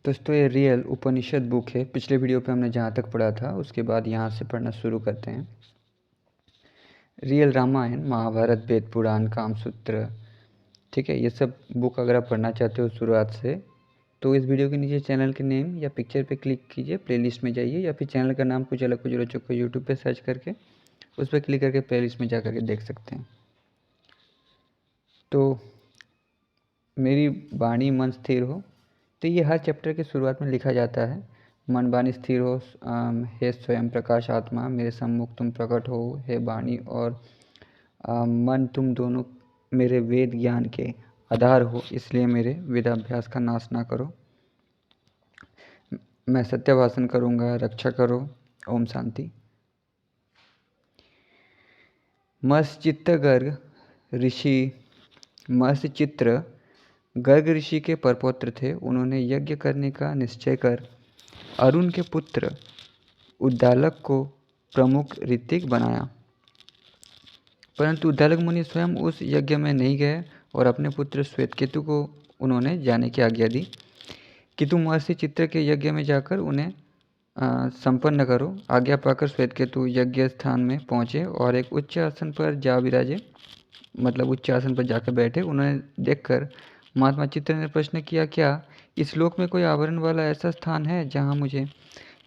दोस्तों ये रियल उपनिषद बुक है। पिछले वीडियो पे हमने जहाँ तक पढ़ा था उसके बाद यहाँ से पढ़ना शुरू करते हैं। रियल रामायण, महाभारत, वेद पुराण, कामसूत्र, ठीक है, ये सब बुक अगर आप पढ़ना चाहते हो शुरुआत से तो इस वीडियो के नीचे चैनल के नेम या पिक्चर पे क्लिक कीजिए, प्लेलिस्ट में जाइए, या फिर चैनल का नाम कुछ अलग कुछ रोचक को यूट्यूब पे सर्च करके उस पर क्लिक करके प्लेलिस्ट में जा करके देख सकते हैं। तो मेरी वाणी मन स्थिर हो, तो ये हर चैप्टर के शुरुआत में लिखा जाता है। मन वाणी स्थिर हो, हे स्वयं प्रकाश आत्मा मेरे सम्मुख तुम प्रकट हो, हे वाणी और मन तुम दोनों मेरे वेद ज्ञान के आधार हो, इसलिए मेरे वेदाभ्यास का नाश ना करो। मैं सत्य भाषण करूँगा, रक्षा करो। ओम शांति। महर्षिचित्र गर्ग ऋषि के परपौत्र थे। उन्होंने यज्ञ करने का निश्चय कर अरुण के पुत्र उद्दालक को प्रमुख ऋतिक बनाया, परंतु उद्दालक मुनि स्वयं उस यज्ञ में नहीं गए और अपने पुत्र श्वेतकेतु को उन्होंने जाने की आज्ञा दी कि तुम महर्षि चित्र के यज्ञ में जाकर उन्हें संपन्न करो। आज्ञा पाकर श्वेतकेतु यज्ञ स्थान में पहुँचे और एक उच्च आसन पर जा विराजे, मतलब उच्च आसन पर जाकर बैठे। उन्होंने देखकर महात्मा चित्र ने प्रश्न किया, क्या इस लोक में कोई आवरण वाला ऐसा स्थान है जहाँ मुझे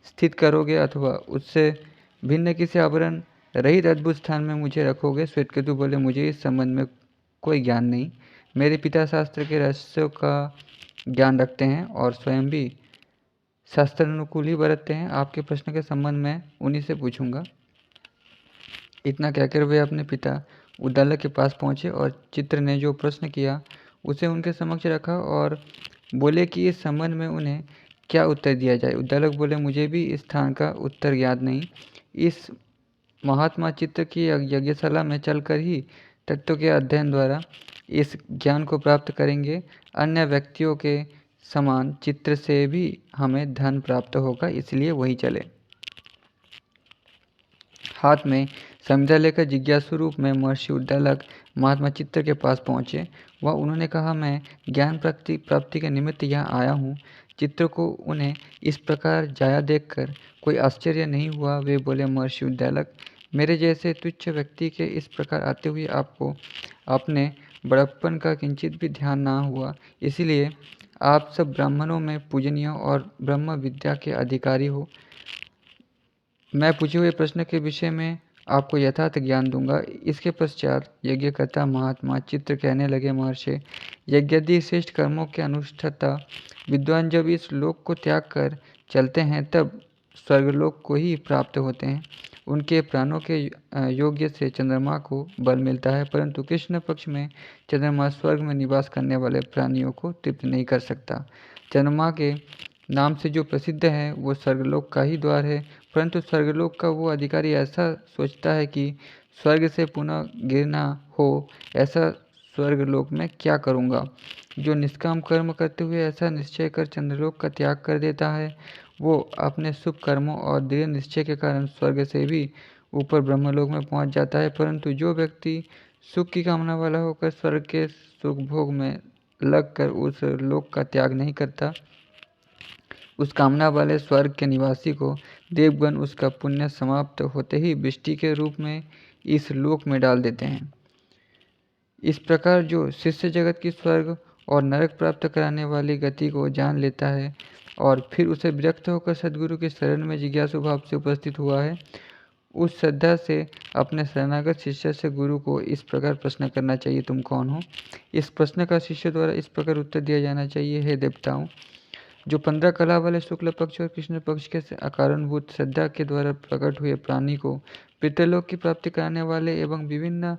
स्थित करोगे, अथवा उससे भिन्न किसी आवरण रहित अद्भुत स्थान में मुझे रखोगे? श्वेतकेतु बोले, मुझे इस संबंध में कोई ज्ञान नहीं। मेरे पिता शास्त्र के रहस्यों का ज्ञान रखते हैं और स्वयं भी शास्त्र अनुकूल ही बरतते हैं। आपके प्रश्न के संबंध में उन्हीं से पूछूंगा। इतना कहकर वे अपने पिता उद्दालक के पास पहुँचे और चित्र ने जो प्रश्न किया उसे उनके समक्ष रखा और बोले कि इस संबंध में उन्हें क्या उत्तर दिया जाए। उद्दालक बोले, मुझे भी इस स्थान का उत्तर ज्ञात नहीं। इस महात्मा चित्र की यज्ञशाला में चलकर ही तत्व के अध्ययन द्वारा इस ज्ञान को प्राप्त करेंगे। अन्य व्यक्तियों के समान चित्र से भी हमें धन प्राप्त होगा, इसलिए वही चले। हाथ में संविदा लेकर जिज्ञासु रूप में महर्षि उद्दालक महात्मा चित्र के पास पहुँचे। वह उन्होंने कहा, मैं ज्ञान प्राप्ति के निमित्त यहाँ आया हूँ। चित्र को उन्हें इस प्रकार जाया देखकर कोई आश्चर्य नहीं हुआ। वे बोले, महर्षि उद्दालक, मेरे जैसे तुच्छ व्यक्ति के इस प्रकार आते हुए आपको अपने बड़प्पन का किंचित भी ध्यान ना हुआ, इसीलिए आप सब ब्राह्मणों में पूजनीय और ब्रह्म विद्या के अधिकारी हो। मैं पूछे हुए प्रश्न के विषय में आपको यथार्थ ज्ञान दूंगा। इसके पश्चात यज्ञकर्ता महात्मा चित्र कहने लगे, महर्षि, यज्ञादि श्रेष्ठ कर्मों के अनुष्ठाता विद्वान जब इस लोक को त्याग कर चलते हैं तब स्वर्गलोक को ही प्राप्त होते हैं। उनके प्राणों के योग्य से चंद्रमा को बल मिलता है, परंतु कृष्ण पक्ष में चंद्रमा स्वर्ग में निवास करने वाले प्राणियों को तृप्त नहीं कर सकता। चंद्रमा के नाम से जो प्रसिद्ध है वो स्वर्गलोक का ही द्वार है, परंतु स्वर्गलोक का वो अधिकारी ऐसा सोचता है कि स्वर्ग से पुनः गिरना हो, ऐसा स्वर्गलोक में क्या करूँगा। जो निष्काम कर्म करते हुए ऐसा निश्चय कर चंद्रलोक का त्याग कर देता है, वो अपने शुभ कर्मों और दृढ़ निश्चय के कारण स्वर्ग से भी ऊपर ब्रह्मलोक में पहुंच जाता है। परंतु जो व्यक्ति सुख की कामना वाला होकर स्वर्ग के सुख भोग में लगकर उस लोक का त्याग नहीं करता, उस कामना वाले स्वर्ग के निवासी को देवगण उसका पुण्य समाप्त होते ही वृष्टि के रूप में इस लोक में डाल देते हैं। इस प्रकार जो शिष्य जगत की स्वर्ग और नरक प्राप्त कराने वाली गति को जान लेता है और फिर उसे विरक्त होकर सद्गुरु के शरण में जिज्ञासु भाव से उपस्थित हुआ है, उस श्रद्धा से अपने शरणागत शिष्य से गुरु को इस प्रकार प्रश्न करना चाहिए, तुम कौन हो? इस प्रश्न का शिष्य द्वारा इस प्रकार उत्तर दिया जाना चाहिए, हे देवताओं, जो 15 कला वाले शुक्ल पक्ष और कृष्ण पक्ष के अकारणभूत श्रद्धा के द्वारा प्रकट हुए प्राणी को पितृलोक की प्राप्ति कराने वाले एवं विभिन्न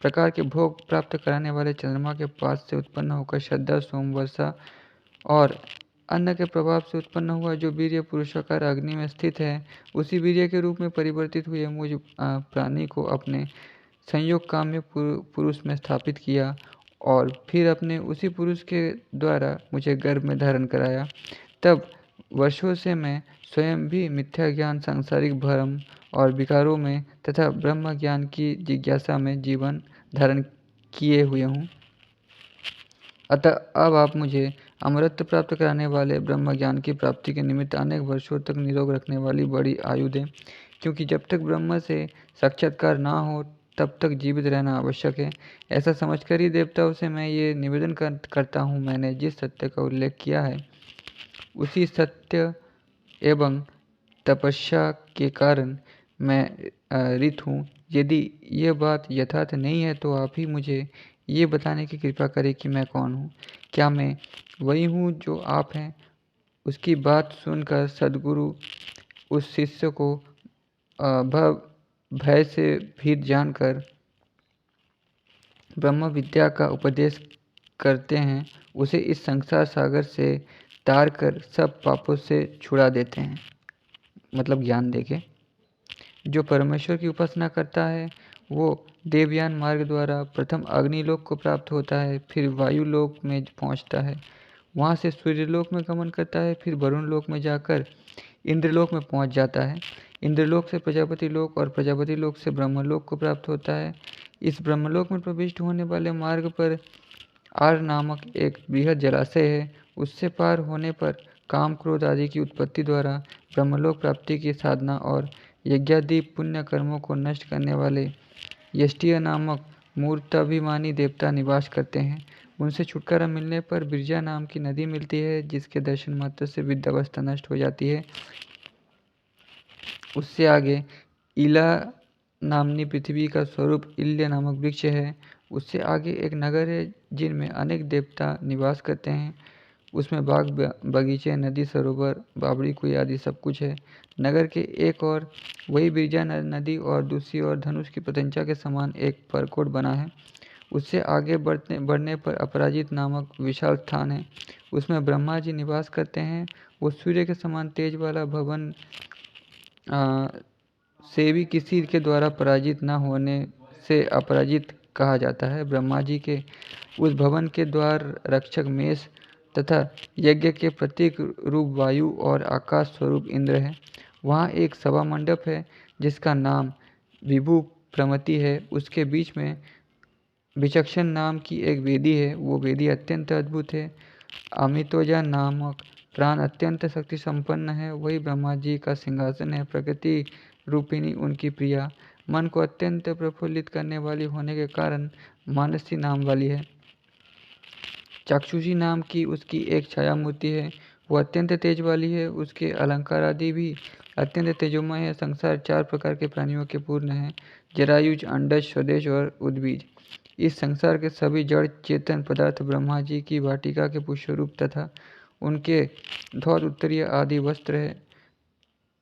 प्रकार के भोग प्राप्त कराने वाले चंद्रमा के पास से उत्पन्न होकर श्रद्धा, सोमवर्षा और अन्न के प्रभाव से उत्पन्न हुआ जो वीर्य पुरुषाकार अग्नि में स्थित है, उसी वीर्य के रूप में परिवर्तित हुए मुझ प्राणी को अपने संयोग काम्य पुरुष में स्थापित किया और फिर अपने उसी पुरुष के द्वारा मुझे गर्भ में धारण कराया। तब वर्षों से मैं स्वयं भी मिथ्या ज्ञान, सांसारिक भ्रम और विकारों में तथा ब्रह्म ज्ञान की जिज्ञासा में जीवन धारण किए हुए हूँ। अतः अब आप मुझे अमरत्व प्राप्त कराने वाले ब्रह्म ज्ञान की प्राप्ति के निमित्त अनेक वर्षों तक निरोग रखने वाली बड़ी आयु दें, क्योंकि जब तक ब्रह्म से साक्षात्कार ना हो तब तक जीवित रहना आवश्यक है। ऐसा समझकर ही देवताओं से मैं ये निवेदन करता हूँ, मैंने जिस सत्य का उल्लेख किया है उसी सत्य एवं तपस्या के कारण मैं रित हूँ। यदि ये बात यथार्थ नहीं है तो आप ही मुझे ये बताने की कृपा करें कि मैं कौन हूँ। क्या मैं वही हूँ जो आप हैं? उसकी बात सुनकर सद्गुरु उस शिष्य को भय से भीत जानकर ब्रह्म विद्या का उपदेश करते हैं, उसे इस संसार सागर से तार कर सब पापों से छुड़ा देते हैं। मतलब ज्ञान देके जो परमेश्वर की उपासना करता है वो देवयान मार्ग द्वारा प्रथम अग्निलोक को प्राप्त होता है, फिर वायुलोक में पहुंचता है, वहां से सूर्यलोक में गमन करता है, फिर वरुण लोक में जाकर इंद्रलोक में पहुंच जाता है। इंद्रलोक से प्रजापति लोक और प्रजापति लोक से ब्रह्मलोक को प्राप्त होता है। इस ब्रह्मलोक में प्रविष्ट होने वाले मार्ग पर आर नामक एक बृहद जलाशय है। उससे पार होने पर काम क्रोध आदि की उत्पत्ति द्वारा ब्रह्मलोक प्राप्ति की साधना और यज्ञादि पुण्य कर्मों को नष्ट करने वाले यष्टिय नामक मूर्ताभिमानी देवता निवास करते हैं। उनसे छुटकारा मिलने पर बिरजा नाम की नदी मिलती है, जिसके दर्शन मात्र से विद्यावस्था नष्ट हो जाती है। उससे आगे इला नामनी पृथ्वी का स्वरूप इल्य नामक वृक्ष है। उससे आगे एक नगर है जिनमें अनेक देवता निवास करते हैं। उसमें बाग बगीचे, नदी, सरोवर, बावड़ी कुई आदि सब कुछ है। नगर के एक और वही बिरजा नदी और दूसरी ओर धनुष की प्रत्यंचा के समान एक परकोट बना है। उससे आगे बढ़ने पर अपराजित नामक विशाल स्थान है। उसमें ब्रह्मा जी निवास करते हैं। वो सूर्य के समान तेज वाला भवन से भी किसी के द्वारा पराजित न होने से अपराजित कहा जाता है। ब्रह्मा जी के उस भवन के द्वार रक्षक मेष तथा यज्ञ के प्रतीक रूप वायु और आकाश स्वरूप इंद्र है। वहाँ एक सभा मंडप है जिसका नाम विभु प्रमति है। उसके बीच में विचक्षण नाम की एक वेदी है। वो वेदी अत्यंत अद्भुत है। अमितोजा नामक प्राण अत्यंत शक्ति संपन्न है। वही ब्रह्मा जी का सिंहासन है। प्रकृति रूपिणी उनकी प्रिया मन को अत्यंत प्रफुल्लित करने वाली होने के कारण मानसी नाम वाली है। चाक्षुषी नाम की उसकी एक छाया मूर्ति है। वो अत्यंत तेज वाली है। उसके अलंकार आदि भी अत्यंत तेजोमय है। संसार 4 प्रकार के प्राणियों के पूर्ण है, जरायुज, अंडज, स्वदेश और उद्बीज। इस संसार के सभी जड़ चेतन पदार्थ ब्रह्मा जी की वाटिका के पुष्परूप तथा उनके धौत उत्तरीय आदि वस्त्र है।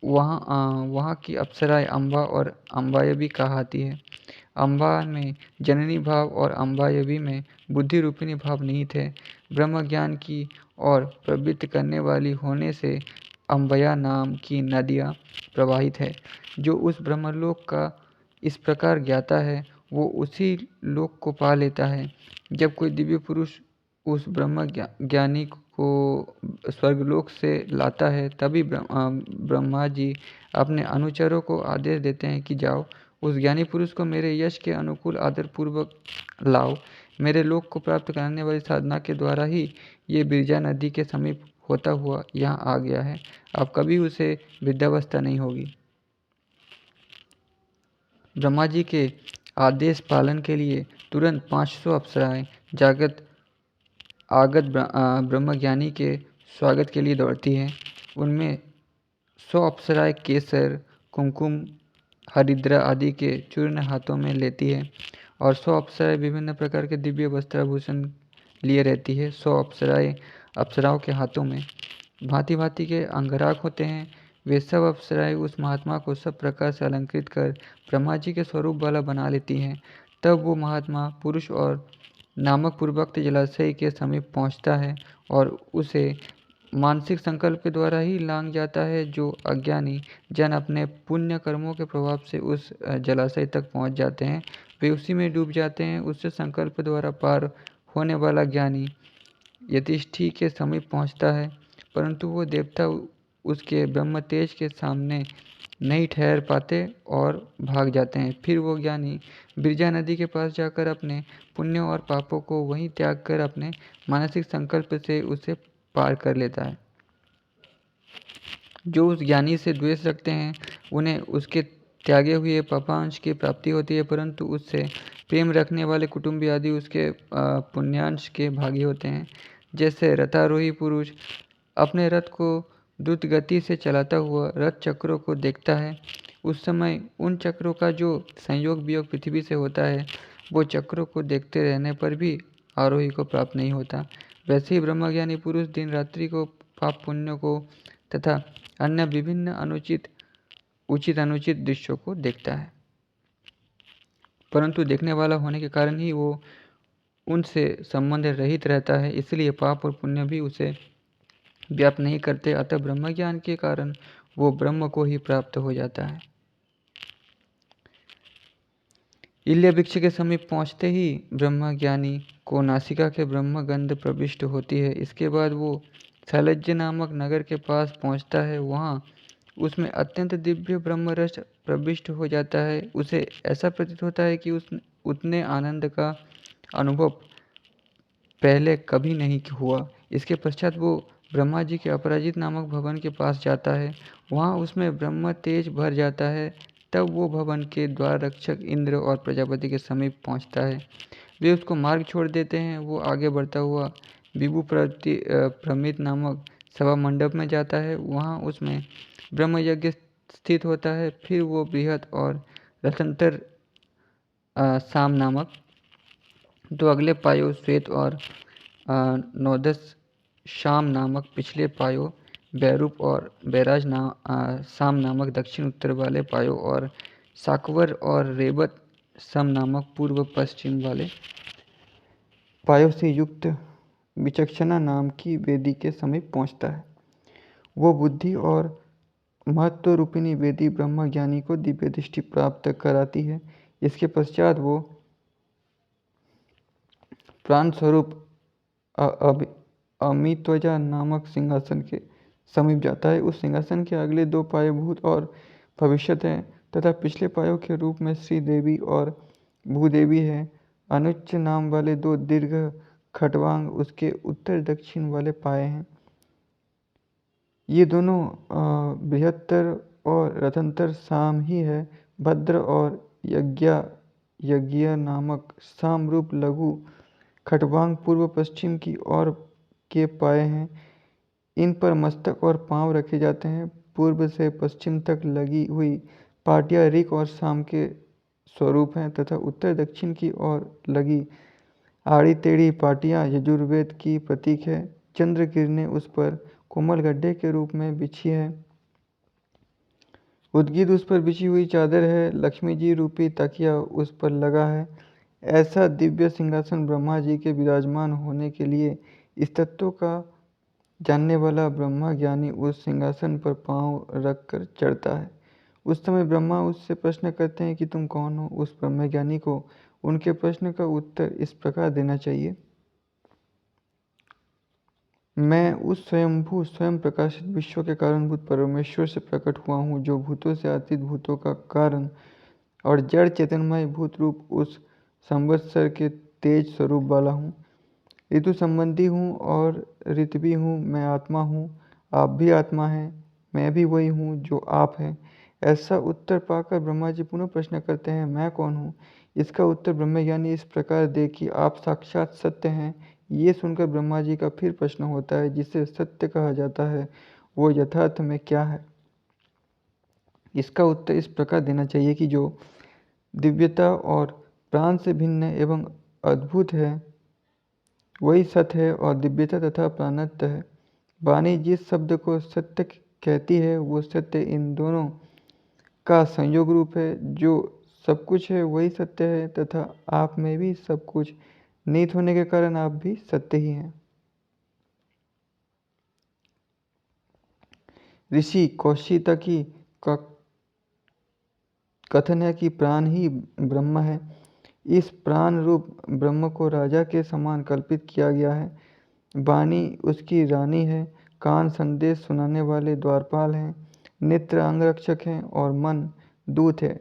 वहाँ की अप्सराएं अम्बा और अम्बायवी कहाती है। अम्बा में जननी भाव और अम्बायवी में बुद्धि रूपिणी भाव निहित है। ब्रह्म ज्ञान की और प्रवृत्त करने वाली होने से अम्बया नाम की नदियाँ प्रवाहित है। जो उस ब्रह्मलोक का इस प्रकार ज्ञाता है वो उसी लोक को पा लेता है। जब कोई दिव्य पुरुष उस ब्रह्म ज्ञानी को स्वर्गलोक से लाता है तभी ब्रह्मा जी अपने अनुचरों को आदेश देते हैं कि जाओ उस ज्ञानी पुरुष को मेरे यश के अनुकूल आदरपूर्वक लाओ। मेरे लोक को प्राप्त कराने वाली साधना के द्वारा ही ये बिरजा नदी के समीप होता हुआ यहाँ आ गया है। अब कभी उसे वृद्धावस्था नहीं होगी। ब्रह्मा जी के आदेश पालन के लिए तुरंत 500 अप्सराएं आगत ब्रह्मज्ञानी के स्वागत के लिए दौड़ती हैं। उनमें 100 अप्सराएं केसर, कुमकुम, हरिद्रा आदि के चूर्ण हाथों में लेती है और 100 अप्सराएं विभिन्न प्रकार के दिव्य वस्त्राभूषण लिए रहती है। 100 अप्सराओं के हाथों में भांति भांति के अंगराग होते हैं। वे सब अप्सराएं उस महात्मा को सब प्रकार से अलंकृत कर ब्रह्मा जी के स्वरूप वाला बना लेती हैं। तब वो महात्मा पुरुष और नामक पूर्वोक्त जलाशय के समीप पहुंचता है और उसे मानसिक संकल्प के द्वारा ही लांघ जाता है। जो अज्ञानी जन अपने पुण्य कर्मों के प्रभाव से उस जलाशय तक पहुंच जाते हैं वे उसी में डूब जाते हैं। उससे संकल्प द्वारा पार होने वाला ज्ञानी यतिष्ठि के समीप पहुंचता है, परंतु वो देवता उसके ब्रह्म तेज के सामने नहीं ठहर पाते और भाग जाते हैं। फिर वो ज्ञानी बिरजा नदी के पास जाकर अपने पुण्य और पापों को वहीं त्याग कर अपने मानसिक संकल्प से उसे पार कर लेता है। जो उस ज्ञानी से द्वेष रखते हैं उन्हें उसके त्यागे हुए पापांश की प्राप्ति होती है, परंतु उससे प्रेम रखने वाले कुटुंबी आदि उसके पुण्यांश के भागी होते हैं। जैसे रथारोही पुरुष अपने रथ को द्रुत गति से चलाता हुआ रथ चक्रों को देखता है, उस समय उन चक्रों का जो संयोग वियोग पृथ्वी से होता है वो चक्रों को देखते रहने पर भी आरोही को प्राप्त नहीं होता। वैसे ही ब्रह्मज्ञानी पुरुष दिन रात्रि को पाप पुण्य को तथा अन्य विभिन्न उचित अनुचित दृश्यों को देखता है, परंतु देखने वाला होने के कारण ही वो उनसे संबंध रहित रहता है, इसलिए पाप और पुण्य भी उसे व्याप्त नहीं करते। अतः ब्रह्मज्ञान के कारण वो ब्रह्म को ही प्राप्त हो जाता है। इल्य वृक्ष के समीप पहुंचते ही ब्रह्मज्ञानी को नासिका के ब्रह्मगंध प्रविष्ट होती है। इसके बाद वो शैलज्य नामक नगर के पास पहुंचता है। वहाँ उसमें अत्यंत दिव्य ब्रह्मरस प्रविष्ट हो जाता है। उसे ऐसा प्रतीत होता है कि उतने आनंद का अनुभव पहले कभी नहीं हुआ। इसके पश्चात वो ब्रह्मा जी के अपराजित नामक भवन के पास जाता है। वहाँ उसमें ब्रह्म तेज भर जाता है। तब वो भवन के द्वार रक्षक इंद्र और प्रजापति के समीप पहुँचता है। वे उसको मार्ग छोड़ देते हैं। वो आगे बढ़ता हुआ विभु प्रमित नामक सभा मंडप में जाता है। वहाँ उसमें ब्रह्म यज्ञ स्थित होता है। फिर वो बृहत और रथंतर साम नामक दो अगले पायों श्वेत और नौदस शाम नामक पिछले पायों बैरूप और बैराज साम नामक दक्षिण उत्तर वाले पायों और साकवर और रेबत सम नामक पूर्व पश्चिम वाले पायों से युक्त विचक्षणा नाम की वेदी के समीप पहुंचता है। वो बुद्धि और महत्व रूपिणी वेदी ब्रह्म ज्ञानी को दिव्य दृष्टि प्राप्त कराती है। इसके पश्चात वो प्राण स्वरूप अमित्वजा नामक सिंहासन के समीप जाता है। उस सिंहासन के अगले दो पाये भूत और भविष्यत हैं तथा पिछले पायों के रूप में श्री देवी और भूदेवी है। अनुच्च नाम वाले दो दीर्घ खटवांग उसके उत्तर दक्षिण वाले पाए हैं। ये दोनों बृहत्तर और रथंतर साम ही है। भद्र और यज्ञ नामक साम रूप लघु खटवांग पूर्व पश्चिम की ओर के पाए हैं। इन पर मस्तक और पांव रखे जाते हैं। पूर्व से पश्चिम तक लगी हुई पाटियाँ ऋक और साम के स्वरूप हैं तथा उत्तर दक्षिण की ओर लगी आड़ी टेढ़ी पाटियाँ यजुर्वेद की प्रतीक है। चंद्र किरणें उस पर कोमल गड्ढे के रूप में बिछी है। उद्गित उस पर बिछी हुई चादर है। लक्ष्मी जी रूपी तकिया उस पर लगा है। ऐसा दिव्य सिंहासन ब्रह्मा जी के विराजमान होने के लिए इस तत्व का जानने वाला ब्रह्मा ज्ञानी उस सिंहासन पर पांव रख कर चढ़ता है। उस समय ब्रह्मा उससे प्रश्न करते हैं कि तुम कौन हो। उस ब्रह्म ज्ञानी को उनके प्रश्न का उत्तर इस प्रकार देना चाहिए। मैं उस स्वयंभू स्वयं प्रकाशित विश्व के कारणभूत परमेश्वर से प्रकट हुआ हूँ, जो भूतों से अतीत भूतों का कारण और जड़ चेतनमय भूत रूप उस संवत्सर के तेज स्वरूप वाला हूँ। ऋतु संबंधी हूँ और ऋतवी हूँ। मैं आत्मा हूँ, आप भी आत्मा हैं, मैं भी वही हूँ जो आप हैं। ऐसा उत्तर पाकर ब्रह्मा जी पुनः प्रश्न करते हैं, मैं कौन हूँ। इसका उत्तर ब्रह्मज्ञानी इस प्रकार दे कि आप साक्षात सत्य हैं। ये सुनकर ब्रह्मा जी का फिर प्रश्न होता है, जिसे सत्य कहा जाता है वो यथार्थ में क्या है। इसका उत्तर इस प्रकार देना चाहिए कि जो दिव्यता और प्राण से भिन्न एवं अद्भुत है वही सत्य है और दिव्यता तथा प्राणत्व है। वाणी जिस शब्द को सत्य कहती है वो सत्य इन दोनों का संयोग रूप है। जो सब कुछ है वही सत्य है तथा आप में भी सब कुछ निहित होने के कारण आप भी सत्य ही हैं। ऋषि कौशितकी का कथन है कि प्राण ही ब्रह्म है। इस प्राण रूप ब्रह्म को राजा के समान कल्पित किया गया है। वाणी उसकी रानी है। कान संदेश सुनाने वाले द्वारपाल हैं। नेत्र अंगरक्षक हैं और मन दूत है।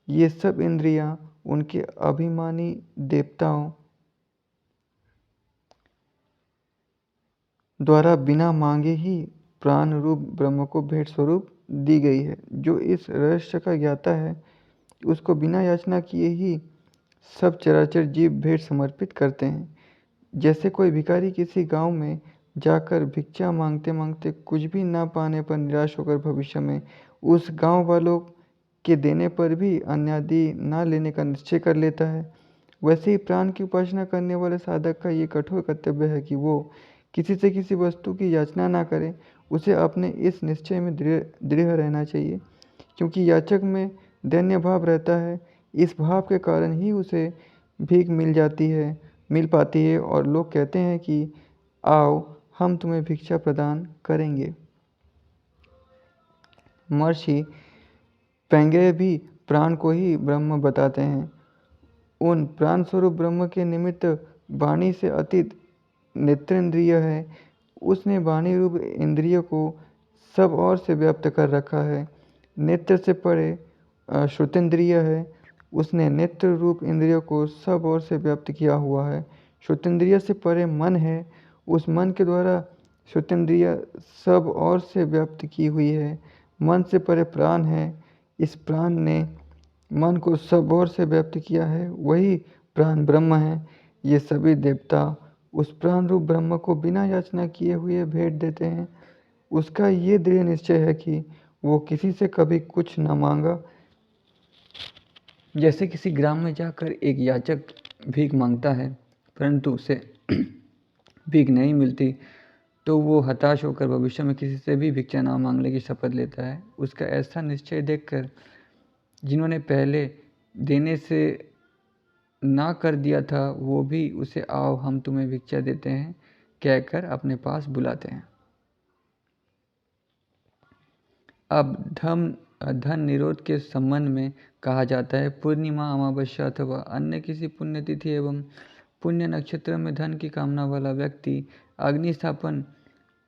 ये सब इंद्रियां उनके अभिमानी देवताओं द्वारा बिना मांगे ही प्राण रूप ब्रह्म को भेंट स्वरूप दी गई है। जो इस रहस्य का ज्ञाता है उसको बिना याचना किए ही सब चराचर जीव भेंट समर्पित करते हैं। जैसे कोई भिखारी किसी गांव में जाकर भिक्षा मांगते मांगते कुछ भी ना पाने पर निराश होकर भविष्य में उस गांव वालों के देने पर भी अन्यादि ना लेने का निश्चय कर लेता है, वैसे ही प्राण की उपासना करने वाले साधक का ये कठोर कर्तव्य है कि वो किसी से किसी वस्तु की याचना ना करे। उसे अपने इस निश्चय में दृढ़ दृढ़ रहना चाहिए, क्योंकि याचक में दैन्य भाव रहता है। इस भाव के कारण ही उसे भीख मिल पाती है और लोग कहते हैं कि आओ हम तुम्हें भिक्षा प्रदान करेंगे। महर्षि पैंगेय भी प्राण को ही ब्रह्म बताते हैं। उन प्राण स्वरूप ब्रह्म के निमित्त वाणी से अतीत नेत्रेंद्रिय है। उसने वाणी रूप इंद्रिय को सब ओर से व्याप्त कर रखा है। नेत्र से परे श्रोतेंद्रिय है। उसने नेत्र रूप इंद्रियों को सब ओर से व्याप्त किया हुआ है। श्रोतेंद्रिय से परे मन है। उस मन के द्वारा श्रोतेंद्रिय सब ओर से व्याप्त की हुई है। मन से परे प्राण है। इस प्राण ने मन को सब ओर से व्याप्त किया है, वही प्राण ब्रह्म है। ये सभी देवता उस प्राण रूप ब्रह्म को बिना याचना किए हुए भेंट देते हैं। उसका ये दृढ़ निश्चय है कि वो किसी से कभी कुछ न मांगा। जैसे किसी ग्राम में जाकर एक याचक भीख मांगता है परंतु उसे भीख नहीं मिलती तो वो हताश होकर भविष्य में किसी से भी भिक्षा ना मांगने की शपथ लेता है। उसका ऐसा निश्चय देखकर जिन्होंने पहले देने से ना कर दिया था वो भी उसे आओ हम तुम्हें भिक्षा देते हैं कहकर अपने पास बुलाते हैं। अब धन निरोध के संबंध में कहा जाता है, पूर्णिमा, अमावस्या अथवा अन्य किसी पुण्यतिथि एवं पुण्य नक्षत्र में धन की कामना वाला व्यक्ति अग्निस्थापन,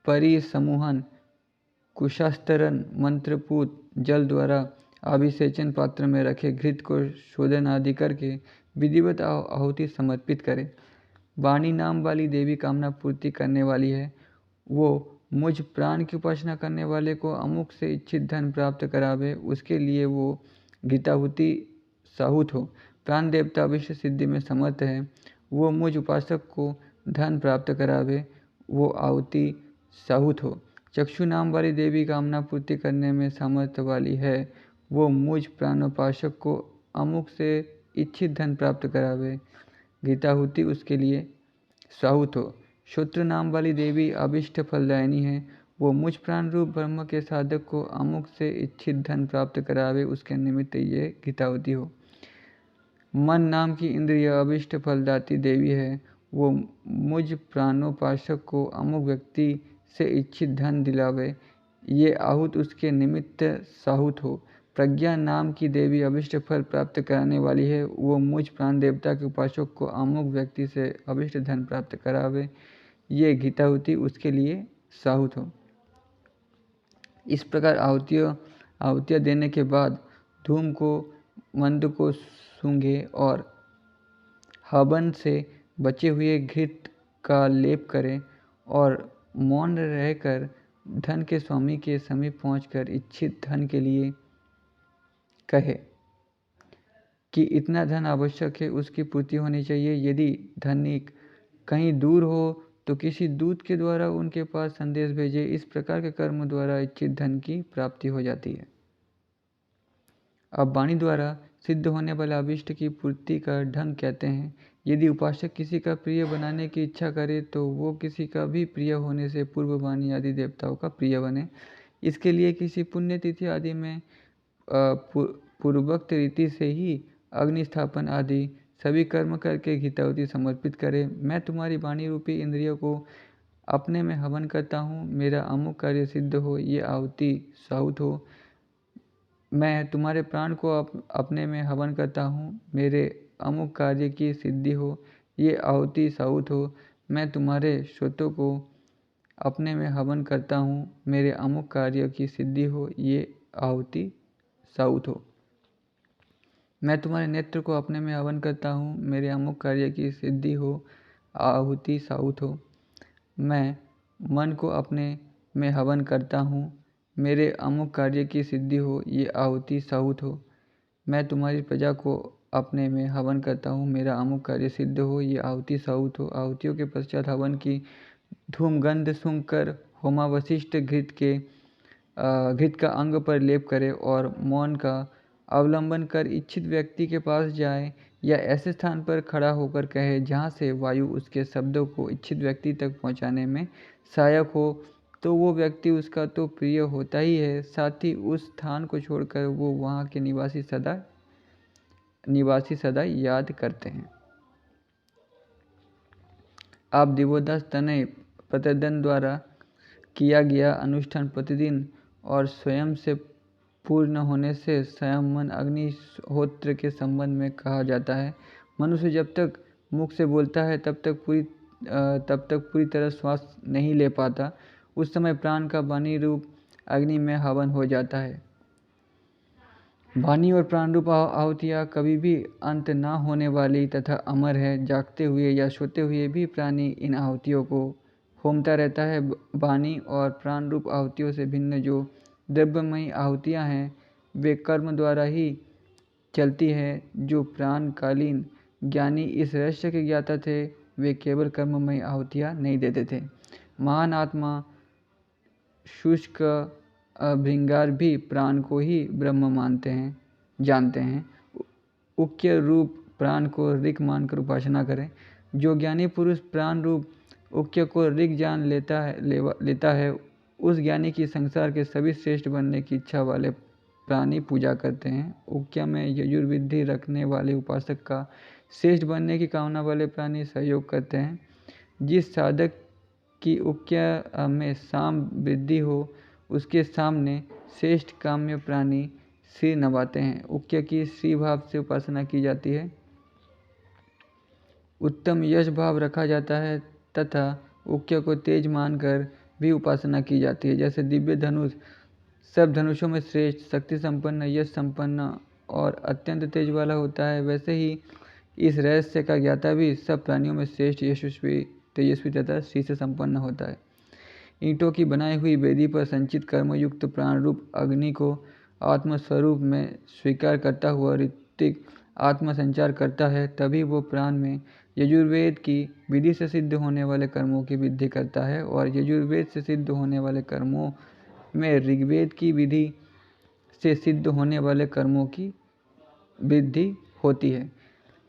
परिसमूहन, कुशास्तरण, मंत्रपूत जल द्वारा अभिषेचन पात्र में रखे घृत को शोधन आदि करके विधिवत आहुति समर्पित करे। वाणी नाम वाली देवी कामना पूर्ति करने वाली है। वो मुझ प्राण की उपासना करने वाले को अमुक से इच्छित धन प्राप्त करावे, उसके लिए वो गीताहुति साहुत हो। प्राण देवता अवश्य सिद्धि में समर्थ है। वो मुझ उपासक को धन प्राप्त करावे, वो आहुति साहुत हो। चक्षु नाम वाली देवी कामना पूर्ति करने में सामर्थ्य वाली है। वो मुझ प्राणोपासक को अमुक से इच्छित धन प्राप्त करावे, गीताहुति उसके लिए साहुत हो। श्रोत्र नाम वाली देवी अभिष्ट फलदायिनी है। वो मुझ प्राण रूप ब्रह्म के साधक को अमुक से इच्छित धन प्राप्त करावे, उसके निमित्त ये गीताहुति हो। मन नाम की इंद्रिय अभिष्ट फलदाती देवी है। वो मुझ प्राणोपासक को अमुक व्यक्ति से इच्छित धन दिलावे, ये आहुत उसके निमित्त साहुत हो। प्रज्ञा नाम की देवी अभिष्ट फल प्राप्त कराने वाली है। वो मुझ प्राण देवता के उपासक को अमुक व्यक्ति से अभिष्ट धन प्राप्त करावे, ये गीताहुति उसके लिए साहुत हो। इस प्रकार आहुतियाँ देने के बाद धूम को मंद को सूंघे और हवन से बचे हुए घृत का लेप करें और मौन रहकर धन के स्वामी के समीप पहुंचकर इच्छित धन के लिए कहे कि इतना धन आवश्यक है, उसकी पूर्ति होनी चाहिए। यदि धनिक कहीं दूर हो तो किसी दूत के द्वारा उनके पास संदेश भेजे। इस प्रकार के कर्म द्वारा इच्छित धन की प्राप्ति हो जाती है। अब वाणी द्वारा सिद्ध होने वाले अभिष्ट की पूर्ति का ढंग कहते हैं। यदि उपासक किसी का प्रिय बनाने की इच्छा करे तो वो किसी का भी प्रिय होने से पूर्व वाणी आदि देवताओं का प्रिय बने। इसके लिए किसी पुण्यतिथि आदि में पूर्वोक्त रीति से ही अग्निस्थापन आदि सभी कर्म करके गीताहुति समर्पित करे। मैं तुम्हारी वाणी रूपी इंद्रियों को अपने में हवन करता हूँ, मेरा अमुक कार्य सिद्ध हो, ये आहुति साहुत हो। मैं तुम्हारे प्राण को अपने में हवन करता हूँ, मेरे अमुक कार्य की सिद्धि हो, ये आहुति साहुत हो। मैं तुम्हारे श्रोतों को अपने में हवन करता हूँ, मेरे अमुक कार्य की सिद्धि हो, ये आहुति साहुत हो। मैं तुम्हारे नेत्र को अपने में हवन करता हूँ, मेरे अमुक कार्य की सिद्धि हो, आहुति साहुत हो। मैं मन को अपने में हवन करता हूँ, मेरे अमुक कार्य की सिद्धि हो, ये आहुति साहुत हो। मैं तुम्हारी प्रजा को अपने में हवन करता हूँ, मेरा अमुक कार्य सिद्ध हो, ये आहुति साहुत हो। आहुतियों के पश्चात हवन की धूम गंध सूंघकर होमावशिष्ट घृत का अंग पर लेप करे और मौन का अवलंबन कर इच्छित व्यक्ति के पास जाए या ऐसे स्थान पर खड़ा होकर कहे जहाँ से वायु उसके शब्दों को इच्छित व्यक्ति तक पहुँचाने में सहायक हो, तो वो व्यक्ति उसका तो प्रिय होता ही है, साथ ही उस स्थान को छोड़कर वो वहाँ के निवासी सदा याद करते हैं। आप दिवोदास तनय प्रतिदन द्वारा किया गया अनुष्ठान प्रतिदिन और स्वयं से पूर्ण होने से स्वयं मन अग्निहोत्र के संबंध में कहा जाता है। मनुष्य जब तक मुख से बोलता है तब तक पूरी तरह श्वास नहीं ले पाता, उस समय प्राण का वाणी रूप अग्नि में हवन हो जाता है। वाणी और प्राण रूप आहुतियाँ कभी भी अंत ना होने वाली तथा अमर है। जागते हुए या सोते हुए भी प्राणी इन आहुतियों को होमता रहता है। वाणी और प्राण रूप आहुतियों से भिन्न जो द्रव्यमयी आहुतियाँ हैं, वे कर्म द्वारा ही चलती है। जो प्राणकालीन ज्ञानी इस रहस्य के ज्ञाता थे, वे केवल कर्ममयी आहुतियाँ नहीं देते थे। महान आत्मा शुष्क भृंगार भी प्राण को ही ब्रह्म जानते हैं। उक्य रूप प्राण को ऋक मानकर उपासना करें। जो ज्ञानी पुरुष प्राण रूप उक्य को ऋक जान लेता है, उस ज्ञानी की संसार के सभी श्रेष्ठ बनने की इच्छा वाले प्राणी पूजा करते हैं। उक्य में यजुर्विधि रखने वाले उपासक का श्रेष्ठ बनने की कामना वाले प्राणी सहयोग करते हैं। जिस साधक की उक्य में साम वृद्धि हो, उसके सामने श्रेष्ठ काम्य प्राणी सिर नवाते हैं। उक्य की श्री भाव से उपासना की जाती है, उत्तम यश भाव रखा जाता है तथा उक्य को तेज मानकर भी उपासना की जाती है। जैसे दिव्य धनुष सब धनुषों में श्रेष्ठ, शक्ति संपन्न, यश संपन्न और अत्यंत तेज वाला होता है, वैसे ही इस रहस्य का ज्ञाता भी सब प्राणियों में श्रेष्ठ, यशस्वी, तेजस्वी तथा श्री से संपन्न होता है। ईंटों की बनाई हुई वेदी पर संचित कर्मयुक्त प्राण रूप अग्नि को आत्मस्वरूप में स्वीकार करता हुआ ऋत्विक आत्मसंचार करता है, तभी वो प्राण में यजुर्वेद की विधि से सिद्ध होने वाले कर्मों की वृद्धि करता है और यजुर्वेद से सिद्ध होने वाले कर्मों में ऋग्वेद की विधि से सिद्ध होने वाले कर्मों की वृद्धि होती है।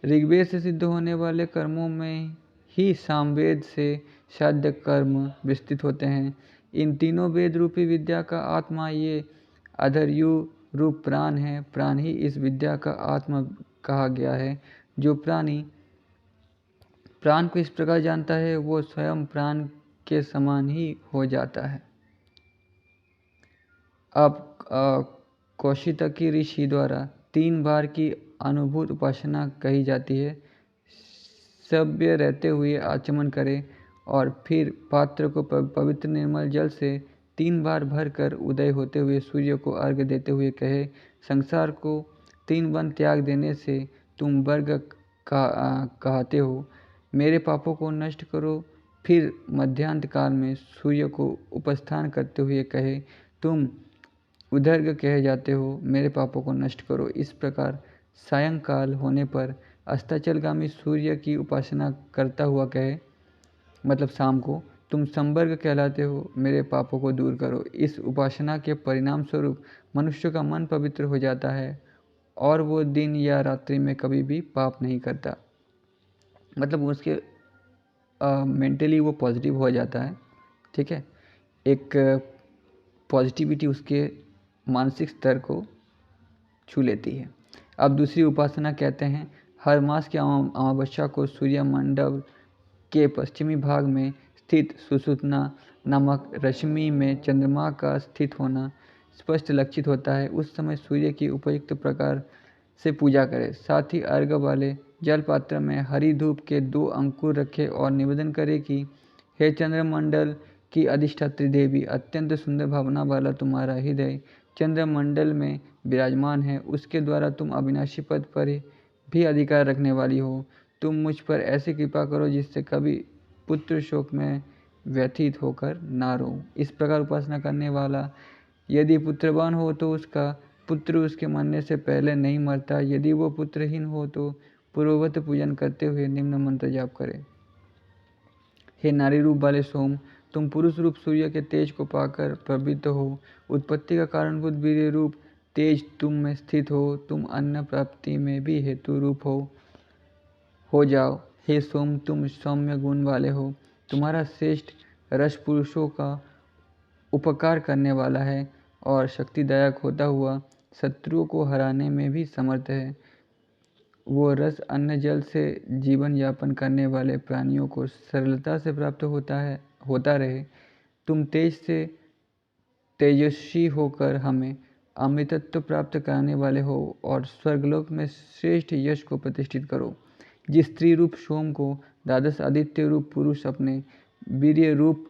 ऋग्वेद से सिद्ध होने वाले कर्मों में ही सामवेद से साध्य कर्म विस्तृत होते हैं। इन तीनों वेद रूपी विद्या का आत्मा ये अधर्यु रूप प्राण है। प्राण ही इस विद्या का आत्मा कहा गया है। जो प्राणी प्राण को इस प्रकार जानता है, वो स्वयं प्राण के समान ही हो जाता है। अब कौशितकी ऋषि द्वारा 3 बार की अनुभूत उपासना कही जाती है। सभ्य रहते हुए आचमन करे और फिर पात्र को पवित्र निर्मल जल से 3 बार भरकर उदय होते हुए सूर्य को अर्घ्य देते हुए कहे, संसार को 3 वन त्याग देने से तुम वर्ग कहते हो, मेरे पापों को नष्ट करो। फिर मध्यांत काल में सूर्य को उपस्थान करते हुए कहे, तुम उदर्ग कहे जाते हो, मेरे पापों को नष्ट करो। इस प्रकार सायंकाल होने पर अस्ताचलगामी सूर्य की उपासना करता हुआ कहे, मतलब शाम को, तुम संवर्ग कहलाते हो, मेरे पापों को दूर करो। इस उपासना के परिणाम स्वरूप मनुष्य का मन पवित्र हो जाता है और वो दिन या रात्रि में कभी भी पाप नहीं करता। मतलब उसके मेंटली वो पॉजिटिव हो जाता है, ठीक है। एक पॉजिटिविटी उसके मानसिक स्तर को छू लेती है। अब दूसरी उपासना कहते हैं, हर मास की अमावस्या को सूर्य मंडल के पश्चिमी भाग में स्थित सुषुम्ना नामक रश्मि में चंद्रमा का स्थित होना स्पष्ट लक्षित होता है। उस समय सूर्य की उपयुक्त प्रकार से पूजा करें। साथ ही अर्घ्य वाले जल पात्र में हरी धूप के 2 अंकुर रखें और निवेदन करें कि हे चंद्रमंडल की अधिष्ठात्री देवी, अत्यंत सुंदर भावना वाला तुम्हारा हृदय चंद्रमंडल में विराजमान है। उसके द्वारा तुम अविनाशी पद पर भी अधिकार रखने वाली हो। तुम मुझ पर ऐसी कृपा करो जिससे कभी पुत्र शोक में व्यथित होकर ना रो। इस प्रकार उपासना करने वाला यदि पुत्रवान हो तो उसका पुत्र उसके मरने से पहले नहीं मरता। यदि वो पुत्रहीन हो तो पूर्ववत पूजन करते हुए निम्न मंत्र जाप करे। हे नारी रूप वाले सोम, तुम पुरुष रूप सूर्य के तेज को पाकर प्रवृत्त हो। उत्पत्ति का कारणभूत वीर्य रूप तेज तुम में स्थित हो। तुम अन्न प्राप्ति में भी हेतु रूप हो जाओ। हे सोम, तुम सौम्य गुण वाले हो। तुम्हारा श्रेष्ठ रस पुरुषों का उपकार करने वाला है और शक्तिदायक होता हुआ शत्रुओं को हराने में भी समर्थ है। वो रस अन्न जल से जीवन यापन करने वाले प्राणियों को सरलता से प्राप्त होता रहे। तुम तेज से तेजस्वी होकर हमें अमृतत्व प्राप्त कराने वाले हो और स्वर्गलोक में श्रेष्ठ यश को प्रतिष्ठित करो। जिस स्त्री रूप सोम को द्वादश आदित्य रूप पुरुष अपने वीर्य रूप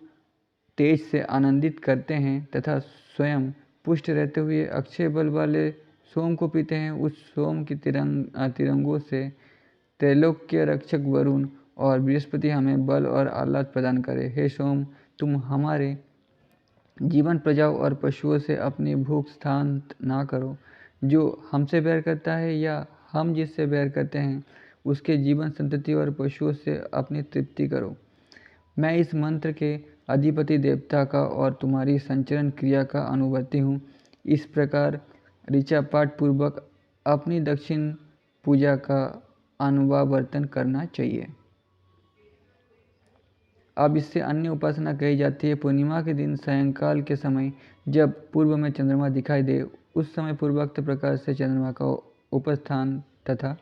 तेज से आनंदित करते हैं तथा स्वयं पुष्ट रहते हुए अक्षय बल वाले सोम को पीते हैं, उस सोम की तिरंगों से त्रैलोक्य रक्षक वरुण और बृहस्पति हमें बल और आह्लाद प्रदान करे। हे सोम, तुम हमारे जीवन प्रजाओं और पशुओं से अपनी भूख शांत ना करो। जो हमसे बैर करता है या हम जिससे बैर करते हैं उसके जीवन संतति और पशुओं से अपनी तृप्ति करो। मैं इस मंत्र के अधिपति देवता का और तुम्हारी संचरण क्रिया का अनुवर्ती हूँ। इस प्रकार ऋचा पाठ पूर्वक अपनी दक्षिण पूजा का अनुवावर्तन करना चाहिए। अब इससे अन्य उपासना कही जाती है। पूर्णिमा के दिन सायंकाल के समय जब पूर्व में चंद्रमा दिखाई दे, उस समय पूर्वोक्त प्रकार से चंद्रमा का उपस्थान तथा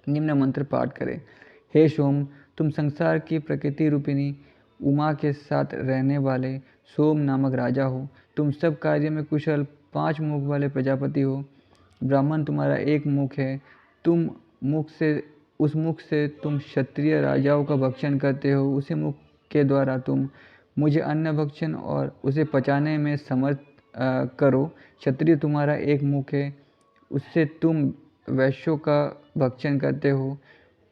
निम्न मंत्र पाठ करें। हे सोम, तुम संसार की प्रकृति रूपिणी उमा के साथ रहने वाले सोम नामक राजा हो। तुम सब कार्य में कुशल 5 मुख वाले प्रजापति हो। ब्राह्मण तुम्हारा एक मुख है। उस मुख से तुम क्षत्रिय राजाओं का भक्षण करते हो। उसी मुख के द्वारा तुम मुझे अन्न भक्षण और उसे पचाने में समर्थ करो। क्षत्रिय तुम्हारा एक मुख है, उससे तुम वैश्यों का भक्षण करते हो।